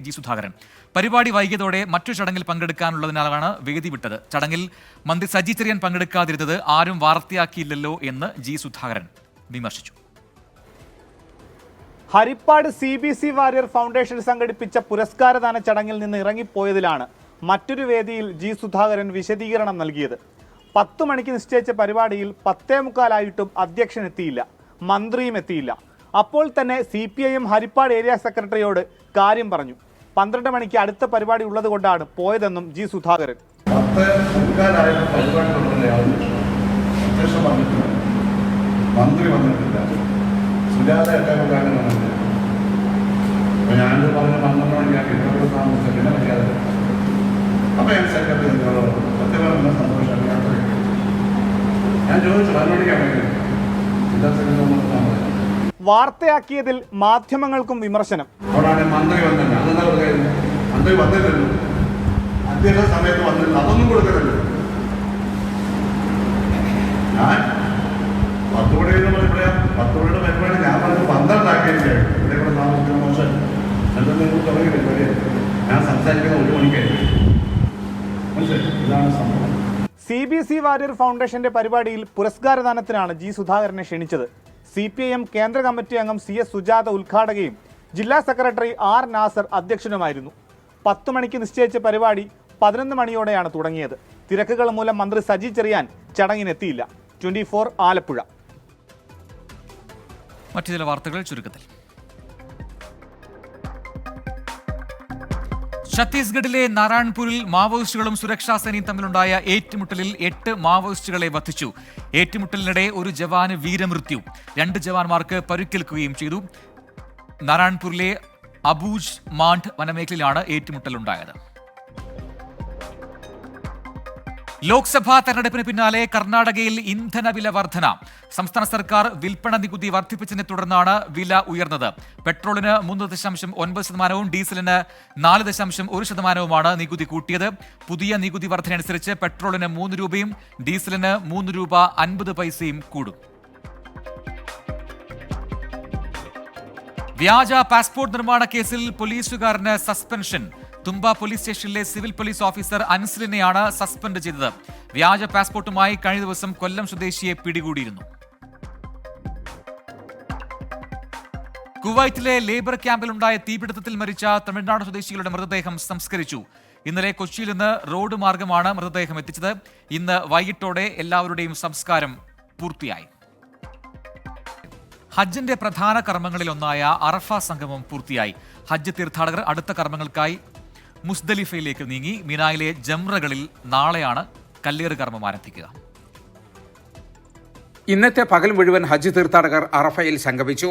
ജി സുധാകരൻ. പരിപാടി വൈകിയതോടെ മറ്റു ചടങ്ങിൽ പങ്കെടുക്കാനുള്ളതിനാലാണ് വേദി വിട്ടത്. ചടങ്ങിൽ മന്ത്രി സജി ചെറിയാൻ പങ്കെടുക്കാതിരുന്നത് ആരും വാർത്തയാക്കിയില്ലല്ലോ എന്ന് ജി സുധാകരൻ വിമർശിച്ചു. ഹരിപ്പാട് CBC വാരിയർ ഫൗണ്ടേഷൻ സംഘടിപ്പിച്ച പുരസ്കാരദാന ചടങ്ങിൽ നിന്ന് ഇറങ്ങിപ്പോയതിലാണ് മറ്റൊരു വേദിയിൽ ജി സുധാകരൻ വിശദീകരണം നൽകിയത്. 10 മണിക്ക് നിശ്ചയിച്ച പരിപാടിയിൽ 10:45 അധ്യക്ഷൻ എത്തിയില്ല, മന്ത്രിയും എത്തിയില്ല. അപ്പോൾ തന്നെ CPIM ഹരിപ്പാട് ഏരിയ സെക്രട്ടറിയോട് കാര്യം പറഞ്ഞു. 12 മണിക്ക് അടുത്ത പരിപാടി ഉള്ളത് കൊണ്ടാണ് പോയതെന്നും ജി സുധാകരൻ. മന്ത്രി വന്നിട്ടില്ല, സുജാത അപ്പോൾ ഞാനത് പറഞ്ഞ 12 മണിക്കാണ് ഇന്നത്തെ താമസം പിന്നെ മര്യാദ. അപ്പോൾ ഞാൻ സെക്രട്ടറി നിങ്ങളോട് സത്യമാണ് സന്തോഷം ഞാൻ ചോദിച്ചു 12 മണിക്കാണ് എന്താ സെക്രട്ടറി വാർത്തയാക്കിയതിൽ മാധ്യമങ്ങൾക്കും വിമർശനം. അവിടെ മന്ത്രി വന്നില്ല, അതെന്താ പറയുക, മന്ത്രി വന്നില്ലല്ലോ, അധ്യക്ഷ സമയത്ത് വന്നില്ല, അതൊന്നും കൊടുക്കുന്നില്ല. ഞാൻ 10 മണിയുടെ പരിപാടി ഞാൻ പറഞ്ഞ് 12 ആക്കിയിരിക്കുകയാണ്. ഇവിടെ ഇവിടെ താമസിക്കുന്ന മോശം എന്തെങ്കിലും നിങ്ങൾക്ക് തുടങ്ങി പരിപാടിയാണ്. ഞാൻ സംസാരിക്കുന്ന 1 മണിക്കായിരിക്കും. മനസ്സിലായി? ഇതാണ് സംഭവം. CBC വാര്യർ ഫൗണ്ടേഷന്റെ പരിപാടിയിൽ പുരസ്കാരദാനത്തിനാണ് ജി സുധാകരനെ ക്ഷണിച്ചത്. CPIM കേന്ദ്ര കമ്മിറ്റി അംഗം CS സുജാത ഉദ്ഘാടകയും ജില്ലാ സെക്രട്ടറി R നാസർ അധ്യക്ഷനുമായിരുന്നു. 10 മണിക്ക് നിശ്ചയിച്ച പരിപാടി 11 മണിയോടെയാണ് തുടങ്ങിയത്. തിരക്കുകൾ മൂലം മന്ത്രി സജി ചെറിയാൻ ചടങ്ങിനെത്തിയില്ല. 24 ആലപ്പുഴ. മറ്റു ചില വാർത്തകൾ ചുരുക്കത്തിൽ. ഛത്തീസ്ഗഡിലെ നാരായൺപൂരിൽ മാവോയിസ്റ്റുകളും സുരക്ഷാ സേനയും തമ്മിലുണ്ടായ ഏറ്റുമുട്ടലിൽ 8 മാവോയിസ്റ്റുകളെ വധിച്ചു. ഏറ്റുമുട്ടലിനിടെ ഒരു ജവാന് വീരമൃത്യു, 2 ജവാന്മാർക്ക് പരിക്കേൽക്കുകയും ചെയ്തു. നാരായൺപൂരിലെ അബൂജ് മാണ്ഡ് വനമേഖലയിലാണ് ഏറ്റുമുട്ടലുണ്ടായത്. ലോക്സഭാ തെരഞ്ഞെടുപ്പിന് പിന്നാലെ കർണാടകയിൽ ഇന്ധനവില വർധന. സംസ്ഥാന സർക്കാർ വിൽപ്പന നികുതി വർദ്ധിപ്പിച്ചതിനെ തുടർന്നാണ് വില ഉയർന്നത്. പെട്രോളിന് 3.9%, ഡീസലിന് 4.1%മാണ് നികുതി കൂട്ടിയത്. പുതിയ നികുതി വർധനയനുസരിച്ച് പെട്രോളിന് 3 രൂപയും ഡീസലിന് 3 രൂപ 50 പൈസയും കൂടും. വ്യാജ പാസ്പോർട്ട് നിർമ്മാണ കേസിൽ പോലീസുകാരന് സസ്പെൻഷൻ. തുമ്പ പോലീസ് സ്റ്റേഷനിലെ സിവിൽ പോലീസ് ഓഫീസർ അൻസിലിനെയാണ് സസ്പെൻഡ് ചെയ്തത്. വ്യാജ പാസ്പോർട്ടുമായി കഴിഞ്ഞ ദിവസം കൊല്ലം സ്വദേശിയെ പിടികൂടിയിരുന്നു. കുവൈറ്റിലെ ലേബർ ക്യാമ്പിലുണ്ടായ തീപിടുത്തത്തിൽ മരിച്ച തമിഴ്നാട് സ്വദേശികളുടെ മൃതദേഹം സംസ്കരിച്ചു. ഇന്നലെ കൊച്ചിയിൽ നിന്ന് റോഡ് മാർഗമാണ് മൃതദേഹം എത്തിച്ചത്. ഇന്ന് വൈകിട്ടോടെ എല്ലാവരുടെയും സംസ്കാരം പൂർത്തിയായി. ഹജ്ജിന്റെ പ്രധാന കർമ്മങ്ങളിലൊന്നായ അറഫ സംഗമം പൂർത്തിയായി. ഹജ്ജ് തീർത്ഥാടകർ അടുത്ത കർമ്മങ്ങൾക്കായി മുസ്ദലിഫയിലേക്ക് നീങ്ങി. മിനായിലെ ജംറകളിൽ നാളെയാണ് കല്ലേറ് കർമ്മം ആരംഭിക്കുക. ഇന്നത്തെ പകൽ മുഴുവൻ ഹജ്ജ് തീർത്ഥാടകർ അറഫയിൽ സംഗമിച്ചു.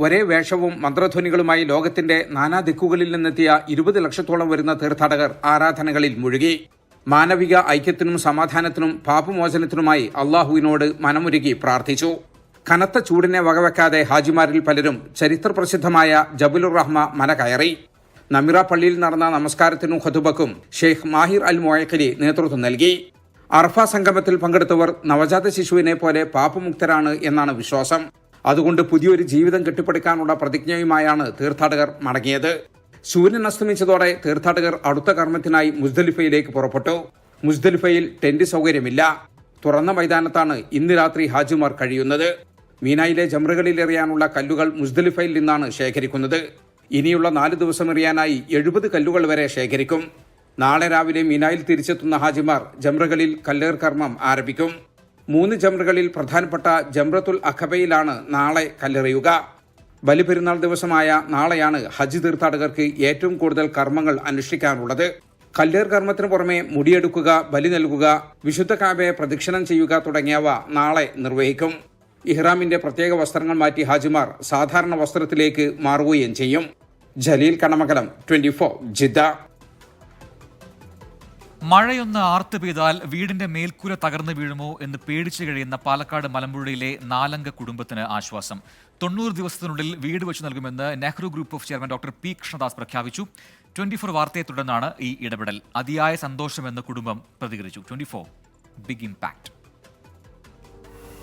ഒരേ വേഷവും മന്ത്രധ്വനികളുമായി ലോകത്തിന്റെ നാനാദിക്കുകളിൽ നിന്നെത്തിയ 20 ലക്ഷത്തോളം വരുന്ന തീർത്ഥാടകർ ആരാധനകളിൽ മുഴുകി. മാനവിക ഐക്യത്തിനും സമാധാനത്തിനും പാപമോചനത്തിനുമായി അള്ളാഹുവിനോട് മനമുരുകി പ്രാർത്ഥിച്ചു. കനത്ത ചൂടിനെ വകവെക്കാതെ ഹാജിമാരിൽ പലരും ചരിത്രപ്രസിദ്ധമായ ജബലുർ റഹ്മ മല കയറി. നമിറ പള്ളിയിൽ നടന്ന നമസ്കാരത്തിനും ഖുതുബക്കും ഷെയ്ഖ് മാഹിർ അൽ മുഅയ്ഖലി നേതൃത്വം നൽകി. അറഫ സംഗമത്തിൽ പങ്കെടുത്തവർ നവജാത ശിശുവിനെ പോലെ പാപമുക്തരാണ് എന്നാണ് വിശ്വാസം. അതുകൊണ്ട് പുതിയൊരു ജീവിതം കെട്ടിപ്പടുക്കാനുള്ള പ്രതിജ്ഞയുമായാണ് തീർത്ഥാടകർ മടങ്ങിയത്. സൂര്യൻ അസ്തമിച്ചതോടെ തീർത്ഥാടകർ അടുത്ത കർമ്മത്തിനായി മുസ്ദലിഫയിലേക്ക് പുറപ്പെട്ടു. മുസ്ദലിഫയിൽ ടെന്റ് സൗകര്യമില്ല. തുറന്ന മൈതാനത്താണ് ഇന്ന് രാത്രി ഹാജിമാർ കഴിയുന്നത്. മീനായിലെ ജംറകളിൽ എറിയാനുള്ള കല്ലുകൾ മുസ്ദലിഫയിൽ നിന്നാണ് ശേഖരിക്കുന്നത്. ഇനിയുള്ള 4 ദിവസം എറിയാനായി 70 കല്ലുകൾ വരെ ശേഖരിക്കും. നാളെ രാവിലെ മീനായിൽ തിരിച്ചെത്തുന്ന ഹാജിമാർ ജംറകളിൽ കല്ലേർ കർമ്മം ആരംഭിക്കും. 3 ജംറകളിൽ പ്രധാനപ്പെട്ട ജംറത്തുൽ അഖബയിലാണ് നാളെ കല്ലെറിയുക. ബലിപെരുന്നാൾ ദിവസമായ നാളെയാണ് ഹജ്ജ് തീർത്ഥാടകർക്ക് ഏറ്റവും കൂടുതൽ കർമ്മങ്ങൾ അനുഷ്ഠിക്കാനുള്ളത്. കല്ലേർ കർമ്മത്തിന് പുറമെ മുടിയെടുക്കുക, ബലി നൽകുക, വിശുദ്ധ കാബയെ പ്രദക്ഷിണം ചെയ്യുക തുടങ്ങിയവ നാളെ നിർവഹിക്കും. ഇഹ്റാമിന്റെ പ്രത്യേക വസ്ത്രങ്ങൾ മാറ്റി ഹാജിമാർ സാധാരണ വസ്ത്രത്തിലേക്ക് മാറുകയും ചെയ്യും. ജലീൽ കണമകലം, 24 ജിദ്ദ. മഴയൊന്ന് ആർത്തു പെയ്താൽ വീടിന്റെ മേൽക്കൂര തകർന്നു വീഴുമോ എന്ന് പേടിച്ചു കഴിയുന്ന പാലക്കാട് മലമ്പുഴയിലെ 4 കുടുംബത്തിന് ആശ്വാസം. 90 ദിവസത്തിനുള്ളിൽ വീട് വെച്ച് നൽകുമെന്ന് Nehru group of chairman doctor P Krishnadas പ്രഖ്യാപിച്ചു. 24 വാർത്തയെ തുടർന്നാണ് ഈ ഇടപെടൽ. അതിയായ സന്തോഷമെന്ന് കുടുംബം പ്രതികരിച്ചു. 24 ബിഗ് ഇമ്പാക്ട്.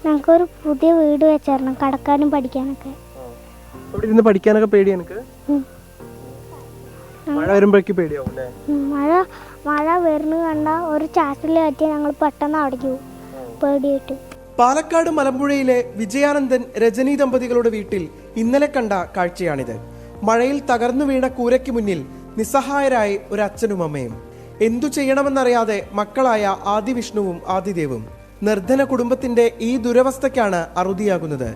ഞങ്ങൾക്കൊരു പുതിയ വീട് വെച്ചായിരുന്നു, കടക്കാനും പഠിക്കാനൊക്കെ. അവിടെ ഇരുന്ന് പഠിക്കാനൊക്കെ പേടി എനിക്ക്. മഴ വരുമ്പോഴേക്ക് പേടിയാവും. മഴ വരുന്നത് കണ്ട ഒരു ചാറ്റിൽ കയറ്റി ഞങ്ങൾ പെട്ടെന്ന് അവിടേക്ക് പോകും പേടിയായിട്ട്. പാലക്കാട് മലമ്പുഴയിലെ വിജയാനന്ദൻ രജനി ദമ്പതികളുടെ വീട്ടിൽ ഇന്നലെ കണ്ട കാഴ്ചയാണിത്. മഴയിൽ തകർന്നു വീണ കൂരയ്ക്ക് മുന്നിൽ നിസ്സഹായരായി ഒരു അച്ഛനും അമ്മയും. എന്തു ചെയ്യണമെന്നറിയാതെ മക്കളായ ആദിവിഷ്ണുവും ആദിദേവും. നിർധന കുടുംബത്തിന്റെ ഈ ദുരവസ്ഥയ്ക്കാണ് അറുതിയാകുന്നത്.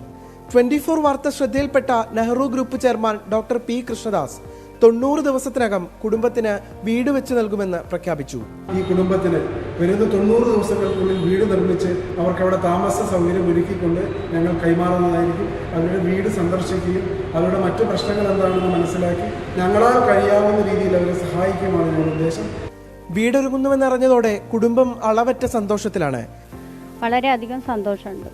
24 വാർത്ത ശ്രദ്ധയിൽപ്പെട്ട Nehru group chairman doctor P Krishnadas 90 ദിവസത്തിനകം കുടുംബത്തിന് വീട് വെച്ച് നൽകുമെന്ന് പ്രഖ്യാപിച്ചു. ഈ കുടുംബത്തിന് വരുന്ന 90 ദിവസങ്ങൾക്കുള്ളിൽ വീട് നിർമ്മിച്ച് അവർക്ക് അവിടെ താമസ സൗകര്യം ഒരുക്കിക്കൊണ്ട് ഞങ്ങൾ കൈമാറുന്നതായിരിക്കും. അവരുടെ വീട് സന്ദർശിക്കുകയും അവരുടെ മറ്റു പ്രശ്നങ്ങൾ എന്താണെന്ന് മനസ്സിലാക്കി ഞങ്ങളാൽ കഴിയാവുന്ന രീതിയിൽ അവരെ സഹായിക്കുമാണ് ഞങ്ങളുടെ ഉദ്ദേശം. വീടൊരുങ്ങുന്നുവെന്നറിഞ്ഞതോടെ കുടുംബം അളവറ്റ സന്തോഷത്തിലാണ്. വളരെയധികം സന്തോഷമുണ്ട്.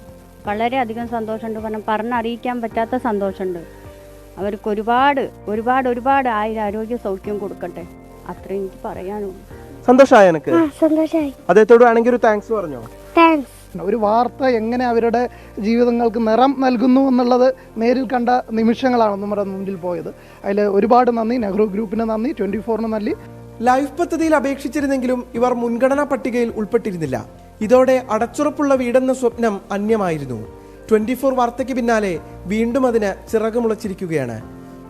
കാരണം പറഞ്ഞറിയിക്കാൻ പറ്റാത്ത സന്തോഷമുണ്ട്. അവർക്ക് ഒരുപാട് ആരോഗ്യ സൗഖ്യം കൊടുക്കട്ടെ, അത്രയും എനിക്ക് പറയാനുള്ളൂ. സന്തോഷമായി എനിക്ക്. സന്തോഷമായി. അദ്ദേഹത്തോട് ആണെങ്കിൽ ഒരു താങ്ക്സ് പറഞ്ഞോ? താങ്ക്സ്. ഒരു വാർത്ത എങ്ങനെ അവരുടെ ജീവിതങ്ങൾക്ക് നിറം നൽകുന്നു എന്നുള്ളത് നേരിൽ കണ്ട നിമിഷങ്ങളാണ് നമ്മുടെ മുന്നിൽ പോയത്. അതിൽ ഒരുപാട് നന്ദി. നെഹ്റു ഗ്രൂപ്പിന് നന്ദി, 24ന് നന്ദി. ലൈഫ് പദ്ധതിയിൽ അപേക്ഷിച്ചിരുന്നെങ്കിലും ഇവർ മുൻഗണനാ പട്ടികയിൽ ഉൾപ്പെട്ടിരുന്നില്ല. ഇതോടെ അടച്ചുറപ്പുള്ള വീടെന്ന സ്വപ്നം അന്യമായിരുന്നു. 24 വാർത്തയ്ക്ക് പിന്നാലെ വീണ്ടും അതിന് ചിറകുമുളച്ചിരിക്കുകയാണ്.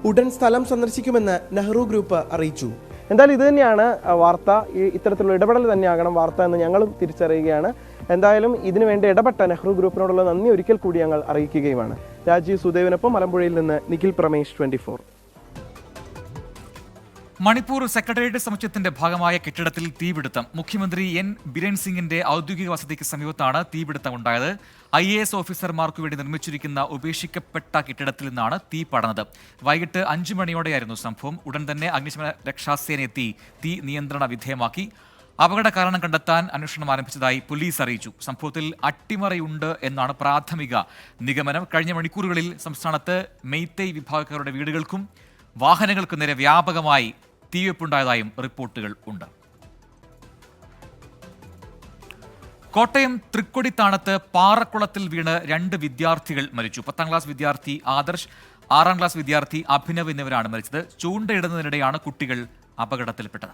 ഉടൻ സ്ഥലം സന്ദർശിക്കുമെന്ന് നെഹ്റു ഗ്രൂപ്പ് അറിയിച്ചു. എന്തായാലും ഇത് തന്നെയാണ് വാർത്ത. ഇത്തരത്തിലുള്ള ഇടപെടൽ തന്നെയാകണം വാർത്ത എന്ന് ഞങ്ങളും തിരിച്ചറിയുകയാണ്. എന്തായാലും ഇതിനുവേണ്ടി ഇടപെട്ട നെഹ്റു ഗ്രൂപ്പിനോടുള്ള നന്ദി ഒരിക്കൽ കൂടി ഞങ്ങൾ അറിയിക്കുകയുമാണ്. രാജീവ് സുദേവിനൊപ്പം മലമ്പുഴയിൽ നിന്ന് നിഖിൽ പ്രമേഷ്, 24. മണിപ്പൂർ സെക്രട്ടേറിയറ്റ് സമുച്ചയത്തിന്റെ ഭാഗമായ കെട്ടിടത്തിൽ തീപിടുത്തം. മുഖ്യമന്ത്രി എൻ ബിരൻ സിംഗിന്റെ ഔദ്യോഗിക വസതിക്ക് സമീപത്താണ് തീപിടുത്തമുണ്ടായത്. IAS ഓഫീസർമാർക്കു വേണ്ടി നിർമ്മിച്ചിരിക്കുന്ന ഉപേക്ഷിക്കപ്പെട്ട കെട്ടിടത്തിൽ നിന്നാണ് തീ പടർന്നത്. വൈകിട്ട് 5 മണിയോടെയായിരുന്നു സംഭവം. ഉടൻ തന്നെ അഗ്നിശമന രക്ഷാസേന എത്തി തീ നിയന്ത്രണ വിധേയമാക്കി. അപകട കാരണം കണ്ടെത്താൻ അന്വേഷണം ആരംഭിച്ചതായി പോലീസ് അറിയിച്ചു. സംഭവത്തിൽ അട്ടിമറിയുണ്ട് എന്നാണ് പ്രാഥമിക നിഗമനം. കഴിഞ്ഞ മണിക്കൂറുകളിൽ സംസ്ഥാനത്ത് മെയ്തേയ് വിഭാഗക്കാരുടെ വീടുകൾക്കും വാഹനങ്ങൾക്കും നേരെ വ്യാപകമായി തീവെപ്പുണ്ടായതായും റിപ്പോർട്ടുകൾ ഉണ്ട്. കോട്ടയം തൃക്കൊടിത്താണത്ത് പാറക്കുളത്തിൽ വീണ് 2 വിദ്യാർത്ഥികൾ മരിച്ചു. 10ാം ക്ലാസ് വിദ്യാർത്ഥി ആദർശ്, 6ാം ക്ലാസ് വിദ്യാർത്ഥി അഭിനവ് എന്നിവരാണ് മരിച്ചത്. ചൂണ്ടയിടുന്നതിനിടെയാണ് കുട്ടികൾ അപകടത്തിൽപ്പെട്ടത്.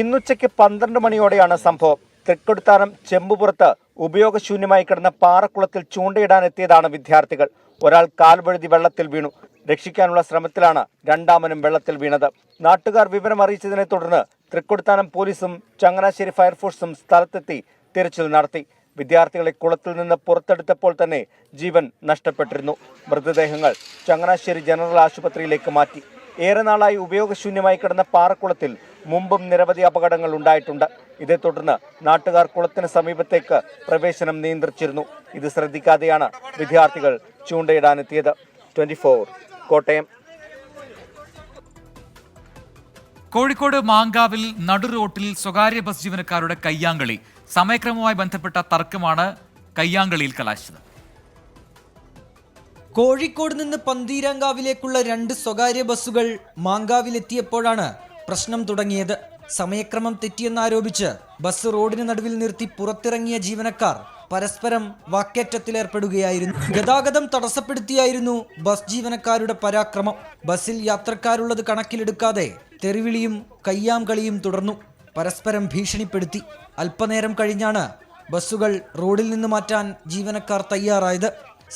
ഇന്നുച്ചയ്ക്ക് 12 മണിയോടെയാണ് സംഭവം. തൃക്കൊടിത്താനം ചെമ്പുപുറത്ത് ഉപയോഗശൂന്യമായി കിടന്ന പാറക്കുളത്തിൽ ചൂണ്ടയിടാനെത്തിയതാണ് വിദ്യാർത്ഥികൾ. ഒരാൾ കാൽവഴുതി വെള്ളത്തിൽ വീണു. രക്ഷിക്കാനുള്ള ശ്രമത്തിലാണ് രണ്ടാമനും വെള്ളത്തിൽ വീണത്. നാട്ടുകാർ വിവരം അറിയിച്ചതിനെ തുടർന്ന് തൃക്കൊടിത്താനം പോലീസും ചങ്ങനാശ്ശേരി ഫയർഫോഴ്സും സ്ഥലത്തെത്തി തിരച്ചിൽ നടത്തി. വിദ്യാർത്ഥികളെ കുളത്തിൽ നിന്ന് പുറത്തെടുത്തപ്പോൾ തന്നെ ജീവൻ നഷ്ടപ്പെട്ടിരുന്നു. മൃതദേഹങ്ങൾ ചങ്ങനാശ്ശേരി ജനറൽ ആശുപത്രിയിലേക്ക് മാറ്റി. ഏറെ നാളായി ഉപയോഗശൂന്യമായി കിടന്ന പാറക്കുളത്തിൽ മുമ്പും നിരവധി അപകടങ്ങൾ ഉണ്ടായിട്ടുണ്ട്. ഇതേ തുടർന്ന് നാട്ടുകാർ കുളത്തിന് സമീപത്തേക്ക് പ്രവേശനം നിയന്ത്രിച്ചിരുന്നു. ഇത് ശ്രദ്ധിക്കാതെയാണ് വിദ്യാർത്ഥികൾ ചൂണ്ടയിടാനെത്തിയത്. 24 കോട്ടയം. കോഴിക്കോട് മാങ്കാവിൽ നടുറോട്ടിൽ സ്വകാര്യ ബസ് ജീവനക്കാരുടെ കയ്യാങ്കളി. സമയക്രമവുമായി ബന്ധപ്പെട്ട തർക്കമാണ് കയ്യാങ്കളിയിൽ കലാശിച്ചത്. കോഴിക്കോട് നിന്ന് പന്തീരാങ്കാവിലേക്കുള്ള 2 സ്വകാര്യ ബസ്സുകൾ മാങ്കാവിലെത്തിയപ്പോഴാണ് പ്രശ്നം തുടങ്ങിയത്. സമയക്രമം തെറ്റിയെന്നാരോപിച്ച് ബസ് റോഡിന് നടുവിൽ നിർത്തി പുറത്തിറങ്ങിയ ജീവനക്കാർ പരസ്പരം വാക്കേറ്റത്തിലേർപ്പെടുകയായിരുന്നു. ഗതാഗതം തടസ്സപ്പെടുത്തിയായിരുന്നു ബസ് ജീവനക്കാരുടെ പരാക്രമം. ബസ്സിൽ യാത്രക്കാരുള്ളത് കണക്കിലെടുക്കാതെ തെറിവിളിയും കയ്യാങ്കളിയും തുടർന്നു. പരസ്പരം ഭീഷണിപ്പെടുത്തി. അല്പനേരം കഴിഞ്ഞാണ് ബസ്സുകൾ റോഡിൽ നിന്ന് മാറ്റാൻ ജീവനക്കാർ തയ്യാറായത്.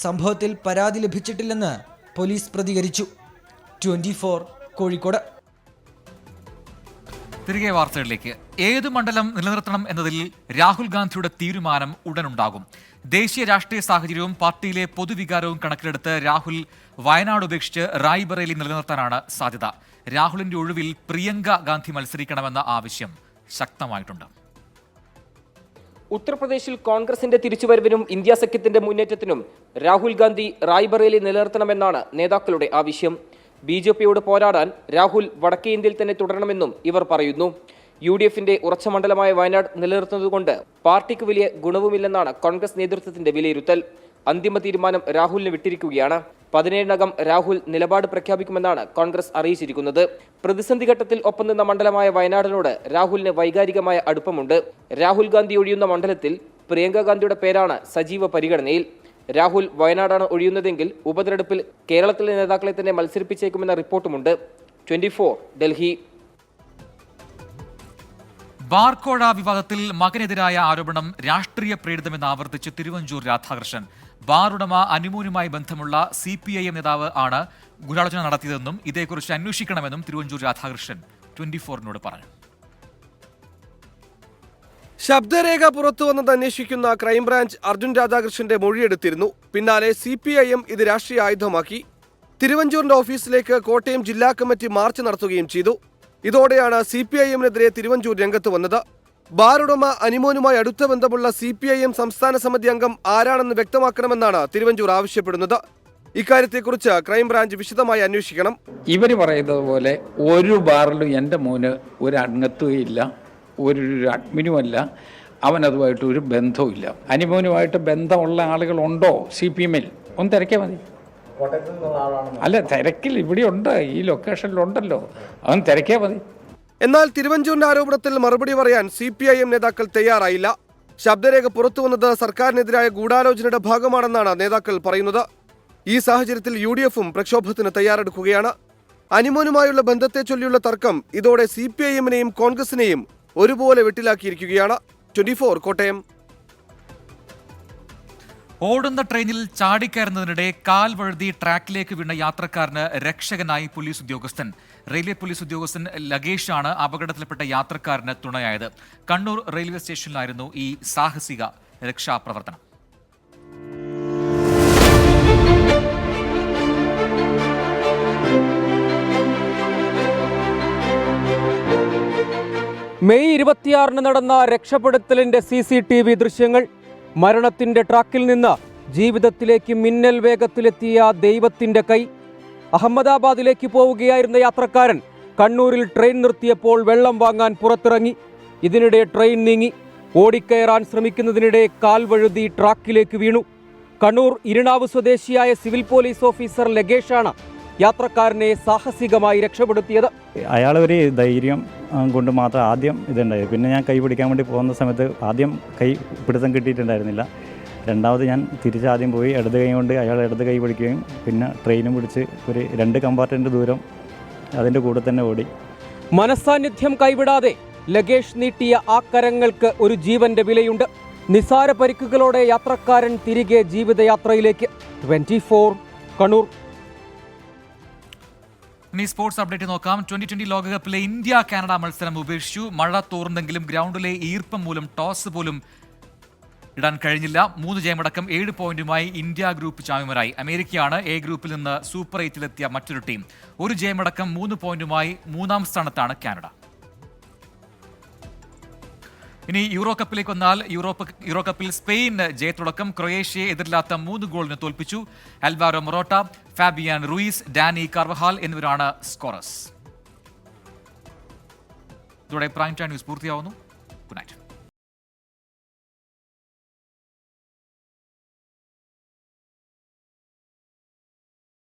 സംഭവത്തിൽ പരാതി ലഭിച്ചിട്ടില്ലെന്ന് പോലീസ് പ്രതികരിച്ചു. 24 കോഴിക്കോട്. തിരികെ വാർത്തകളിലേക്ക്. ഏതു മണ്ഡലം നിലനിർത്തണം എന്നതിൽ രാഹുൽ ഗാന്ധിയുടെ തീരുമാനം ഉടനുണ്ടാകും. ദേശീയ രാഷ്ട്രീയ സാഹചര്യവും പാർട്ടിയിലെ പൊതുവികാരവും കണക്കിലെടുത്ത് രാഹുൽ വയനാട് ഉപേക്ഷിച്ച് റായ്ബറേലി നിലനിർത്താനാണ് സാധ്യത. രാഹുലിന്റെ ഒഴിവിൽ പ്രിയങ്ക ഗാന്ധി മത്സരിക്കണമെന്ന ആവശ്യം ശക്തമായിട്ടുണ്ട്. ഉത്തർപ്രദേശിൽ കോൺഗ്രസിന്റെ തിരിച്ചുവരവിനും ഇന്ത്യ സഖ്യത്തിന്റെ മുന്നേറ്റത്തിനും രാഹുൽ ഗാന്ധി റായ്ബറേലി നിലനിർത്തണമെന്നാണ് നേതാക്കളുടെ ആവശ്യം. BJPയോട് പോരാടാൻ രാഹുൽ വടക്കേ ഇന്ത്യയിൽ തന്നെ തുടരണമെന്നും ഇവർ പറയുന്നു. UDFന്റെ ഉറച്ച മണ്ഡലമായ വയനാട് നിലനിർത്തുന്നതുകൊണ്ട് പാർട്ടിക്ക് വലിയ ഗുണവുമില്ലെന്നാണ് കോൺഗ്രസ് നേതൃത്വത്തിന്റെ വിലയിരുത്തൽ. അന്തിമ തീരുമാനം രാഹുലിന് വിട്ടിരിക്കുകയാണ്. 17-നകം രാഹുൽ നിലപാട് പ്രഖ്യാപിക്കുമെന്നാണ് കോൺഗ്രസ് അറിയിച്ചിരിക്കുന്നത്. പ്രതിസന്ധി ഘട്ടത്തിൽ ഒപ്പം നിന്ന മണ്ഡലമായ വയനാടിനോട് രാഹുലിന് വൈകാരികമായ അടുപ്പമുണ്ട്. രാഹുൽ ഗാന്ധി ഒഴിയുന്ന മണ്ഡലത്തിൽ പ്രിയങ്ക ഗാന്ധിയുടെ പേരാണ് സജീവ പരിഗണനയിൽ. രാഹുൽ വയനാടാണ് ഒഴിയുന്നതെങ്കിൽ ഉപതെരഞ്ഞെടുപ്പിൽ കേരളത്തിലെ നേതാക്കളെ തന്നെ മത്സരിപ്പിച്ചേക്കുമെന്ന റിപ്പോർട്ടുമുണ്ട്. 24 ഡൽഹി. ബാർക്കോഴ വിവാദത്തിൽ മകനെതിരായ ആരോപണം രാഷ്ട്രീയ പ്രേരിതമെന്ന് ആവർത്തിച്ച് തിരുവഞ്ചൂർ രാധാകൃഷ്ണൻ. ബാർ ഉടമ അനുമോനുമായി ബന്ധമുള്ള CPIM നേതാവ് ആണ് ഗൂഢാലോചന നടത്തിയതെന്നും ഇതേക്കുറിച്ച് അന്വേഷിക്കണമെന്നും തിരുവഞ്ചൂർ രാധാകൃഷ്ണൻ 24നോട് പറഞ്ഞു. ശബ്ദരേഖ പുറത്തുവന്നത് അന്വേഷിക്കുന്ന ക്രൈംബ്രാഞ്ച് അർജുൻ രാധാകൃഷ്ണന്റെ മൊഴിയെടുത്തിരുന്നു. പിന്നാലെ CPIM ഇത് രാഷ്ട്രീയ ആയുധമാക്കി. തിരുവഞ്ചൂരിന്റെ ഓഫീസിലേക്ക് കോട്ടയം ജില്ലാ കമ്മിറ്റി മാർച്ച് നടത്തുകയും ചെയ്തു. ഇതോടെയാണ് CPIM-നെതിരെ തിരുവഞ്ചൂർ രംഗത്ത് വന്നത്. ബാറുടമ അനിമോനുമായി അടുത്ത ബന്ധമുള്ള CPIM സംസ്ഥാന സമിതി അംഗം ആരാണെന്ന് വ്യക്തമാക്കണമെന്നാണ് തിരുവഞ്ചൂർ ആവശ്യപ്പെടുന്നത്. ഇക്കാര്യത്തെക്കുറിച്ച് ക്രൈംബ്രാഞ്ച് വിശദമായി അന്വേഷിക്കണം. ഇവർ പറയുന്നത് പോലെ ഒരു ബാറിലും എൻ്റെ മോന് ഒരു അംഗത്വമില്ല, ഒരു അഡ്മിനുമല്ല, അവനതുമായിട്ട് ഒരു ബന്ധവുമില്ല. അനിമോനുമായിട്ട് ബന്ധമുള്ള ആളുകളുണ്ടോ CPM-ൽ? ഒന്ന് തിരക്കിയാൽ മതി. അല്ല, തിരക്കിൽ ഇവിടെയുണ്ട്, ഈ ലൊക്കേഷനിലുണ്ടല്ലോ, അവൻ തിരക്കിയാൽ മതി. എന്നാൽ തിരുവഞ്ചൂരിന്റെ ആരോപണത്തിൽ മറുപടി പറയാൻ CPIM നേതാക്കൾ തയ്യാറായില്ല. ശബ്ദരേഖ പുറത്തുവന്നത് സർക്കാരിനെതിരായ ഗൂഢാലോചനയുടെ ഭാഗമാണെന്നാണ് നേതാക്കൾ പറയുന്നത്. ഈ സാഹചര്യത്തിൽ UDF-ഉം പ്രക്ഷോഭത്തിന് തയ്യാറെടുക്കുകയാണ്. അനിമോനുമായുള്ള ബന്ധത്തെ ചൊല്ലിയുള്ള തർക്കം ഇതോടെ CPIM-നെയും കോൺഗ്രസിനെയും ഒരുപോലെ വെട്ടിലാക്കിയിരിക്കുകയാണ്. 24 കോട്ടയം. ഓടുന്ന ട്രെയിനിൽ ചാടിക്കയറുന്നതിനിടെ കാൽ വഴുതി ട്രാക്കിലേക്ക് വീണ യാത്രക്കാരന് രക്ഷകനായി പോലീസ് ഉദ്യോഗസ്ഥൻ. റെയിൽവേ പോലീസ് ഉദ്യോഗസ്ഥൻ ലഗേഷാണ് അപകടത്തിൽപ്പെട്ട യാത്രക്കാരന് തുണയായത്. കണ്ണൂർ റെയിൽവേ സ്റ്റേഷനിലായിരുന്നു ഈ സാഹസിക രക്ഷാപ്രവർത്തനം. മെയ് 26 നടന്ന രക്ഷപ്പെടുത്തലിന്റെ CCTV ദൃശ്യങ്ങൾ. മരണത്തിന്റെ ട്രാക്കിൽ നിന്ന് ജീവിതത്തിലേക്ക് മിന്നൽ വേഗത്തിലെത്തിയ ദൈവത്തിന്റെ കൈ. അഹമ്മദാബാദിലേക്ക് പോവുകയായിരുന്ന യാത്രക്കാരൻ കണ്ണൂരിൽ ട്രെയിൻ നിർത്തിയപ്പോൾ വെള്ളം വാങ്ങാൻ പുറത്തിറങ്ങി. ഇതിനിടെ ട്രെയിൻ നീങ്ങി. ഓടിക്കയറാൻ ശ്രമിക്കുന്നതിനിടെ കാൽ വഴുതി ട്രാക്കിലേക്ക് വീണു. കണ്ണൂർ ഇരിണാവ് സ്വദേശിയായ സിവിൽ പോലീസ് ഓഫീസർ ലഗേഷാണ് യാത്രക്കാരനെ സാഹസികമായി രക്ഷപ്പെടുത്തിയത്. അയാളൊരു ധൈര്യം കൊണ്ട് മാത്രം ആദ്യം ഇതുണ്ടായത്. പിന്നെ ഞാൻ കൈ പിടിക്കാൻ വേണ്ടി പോകുന്ന സമയത്ത് ആദ്യം കൈ പിടുത്തം കിട്ടിയിട്ടുണ്ടായിരുന്നില്ല. രണ്ടാമത് ഞാൻ തിരിച്ചാദ്യം പോയി ഇടത് കൈ കൊണ്ട് അയാൾ ഇടത് കൈ പിടിക്കുകയും പിന്നെ ട്രെയിനും പിടിച്ച് ഒരു 2 കമ്പാർട്ട്മെൻറ്റ് ദൂരം അതിൻ്റെ കൂടെ തന്നെ ഓടി. മനസാന്നിധ്യം കൈവിടാതെ ലഗേഷ് നീട്ടിയ ആ കരങ്ങൾക്ക് ഒരു ജീവന്റെ വിലയുണ്ട്. നിസാര പരിക്കുകളോടെ യാത്രക്കാരൻ തിരികെ ജീവിതയാത്രയിലേക്ക്. 24 കണ്ണൂർ. ഇനി സ്പോർട്സ് അപ്ഡേറ്റ് നോക്കാം. 2020 ലോകകപ്പിലെ ഇന്ത്യ കാനഡ മത്സരം ഉപേക്ഷിച്ചു. മഴ തോർന്നെങ്കിലും ഗ്രൗണ്ടിലെ ഈർപ്പം മൂലം ടോസ് പോലും ഇടാൻ കഴിഞ്ഞില്ല. 3 ജയമടക്കം 7 പോയിന്റുമായി ഇന്ത്യ ഗ്രൂപ്പ് ചാമ്പ്യന്മാരായി. അമേരിക്കയാണ് എ ഗ്രൂപ്പിൽ നിന്ന് സൂപ്പർ 8-ലെത്തിയ മറ്റൊരു ടീം. 1 ജയമടക്കം 3 പോയിന്റുമായി 3-ാം സ്ഥാനത്താണ് കാനഡ. ഇനി യൂറോ കപ്പിലേക്ക് വന്നാൽ യൂറോ കപ്പിൽ സ്പെയിൻ ജയത്തുടക്കം. ക്രൊയേഷ്യയെ എതിരില്ലാത്ത 3 ഗോളിന് തോൽപ്പിച്ചു. Alvaro Morata, Fabian Ruiz, Dani Carvajal എന്നിവരാണ് സ്കോറേഴ്സ്. ഇതോടെ പ്രൈം ടൈം ന്യൂസ് പൂർത്തിയാവുന്നു. Good night.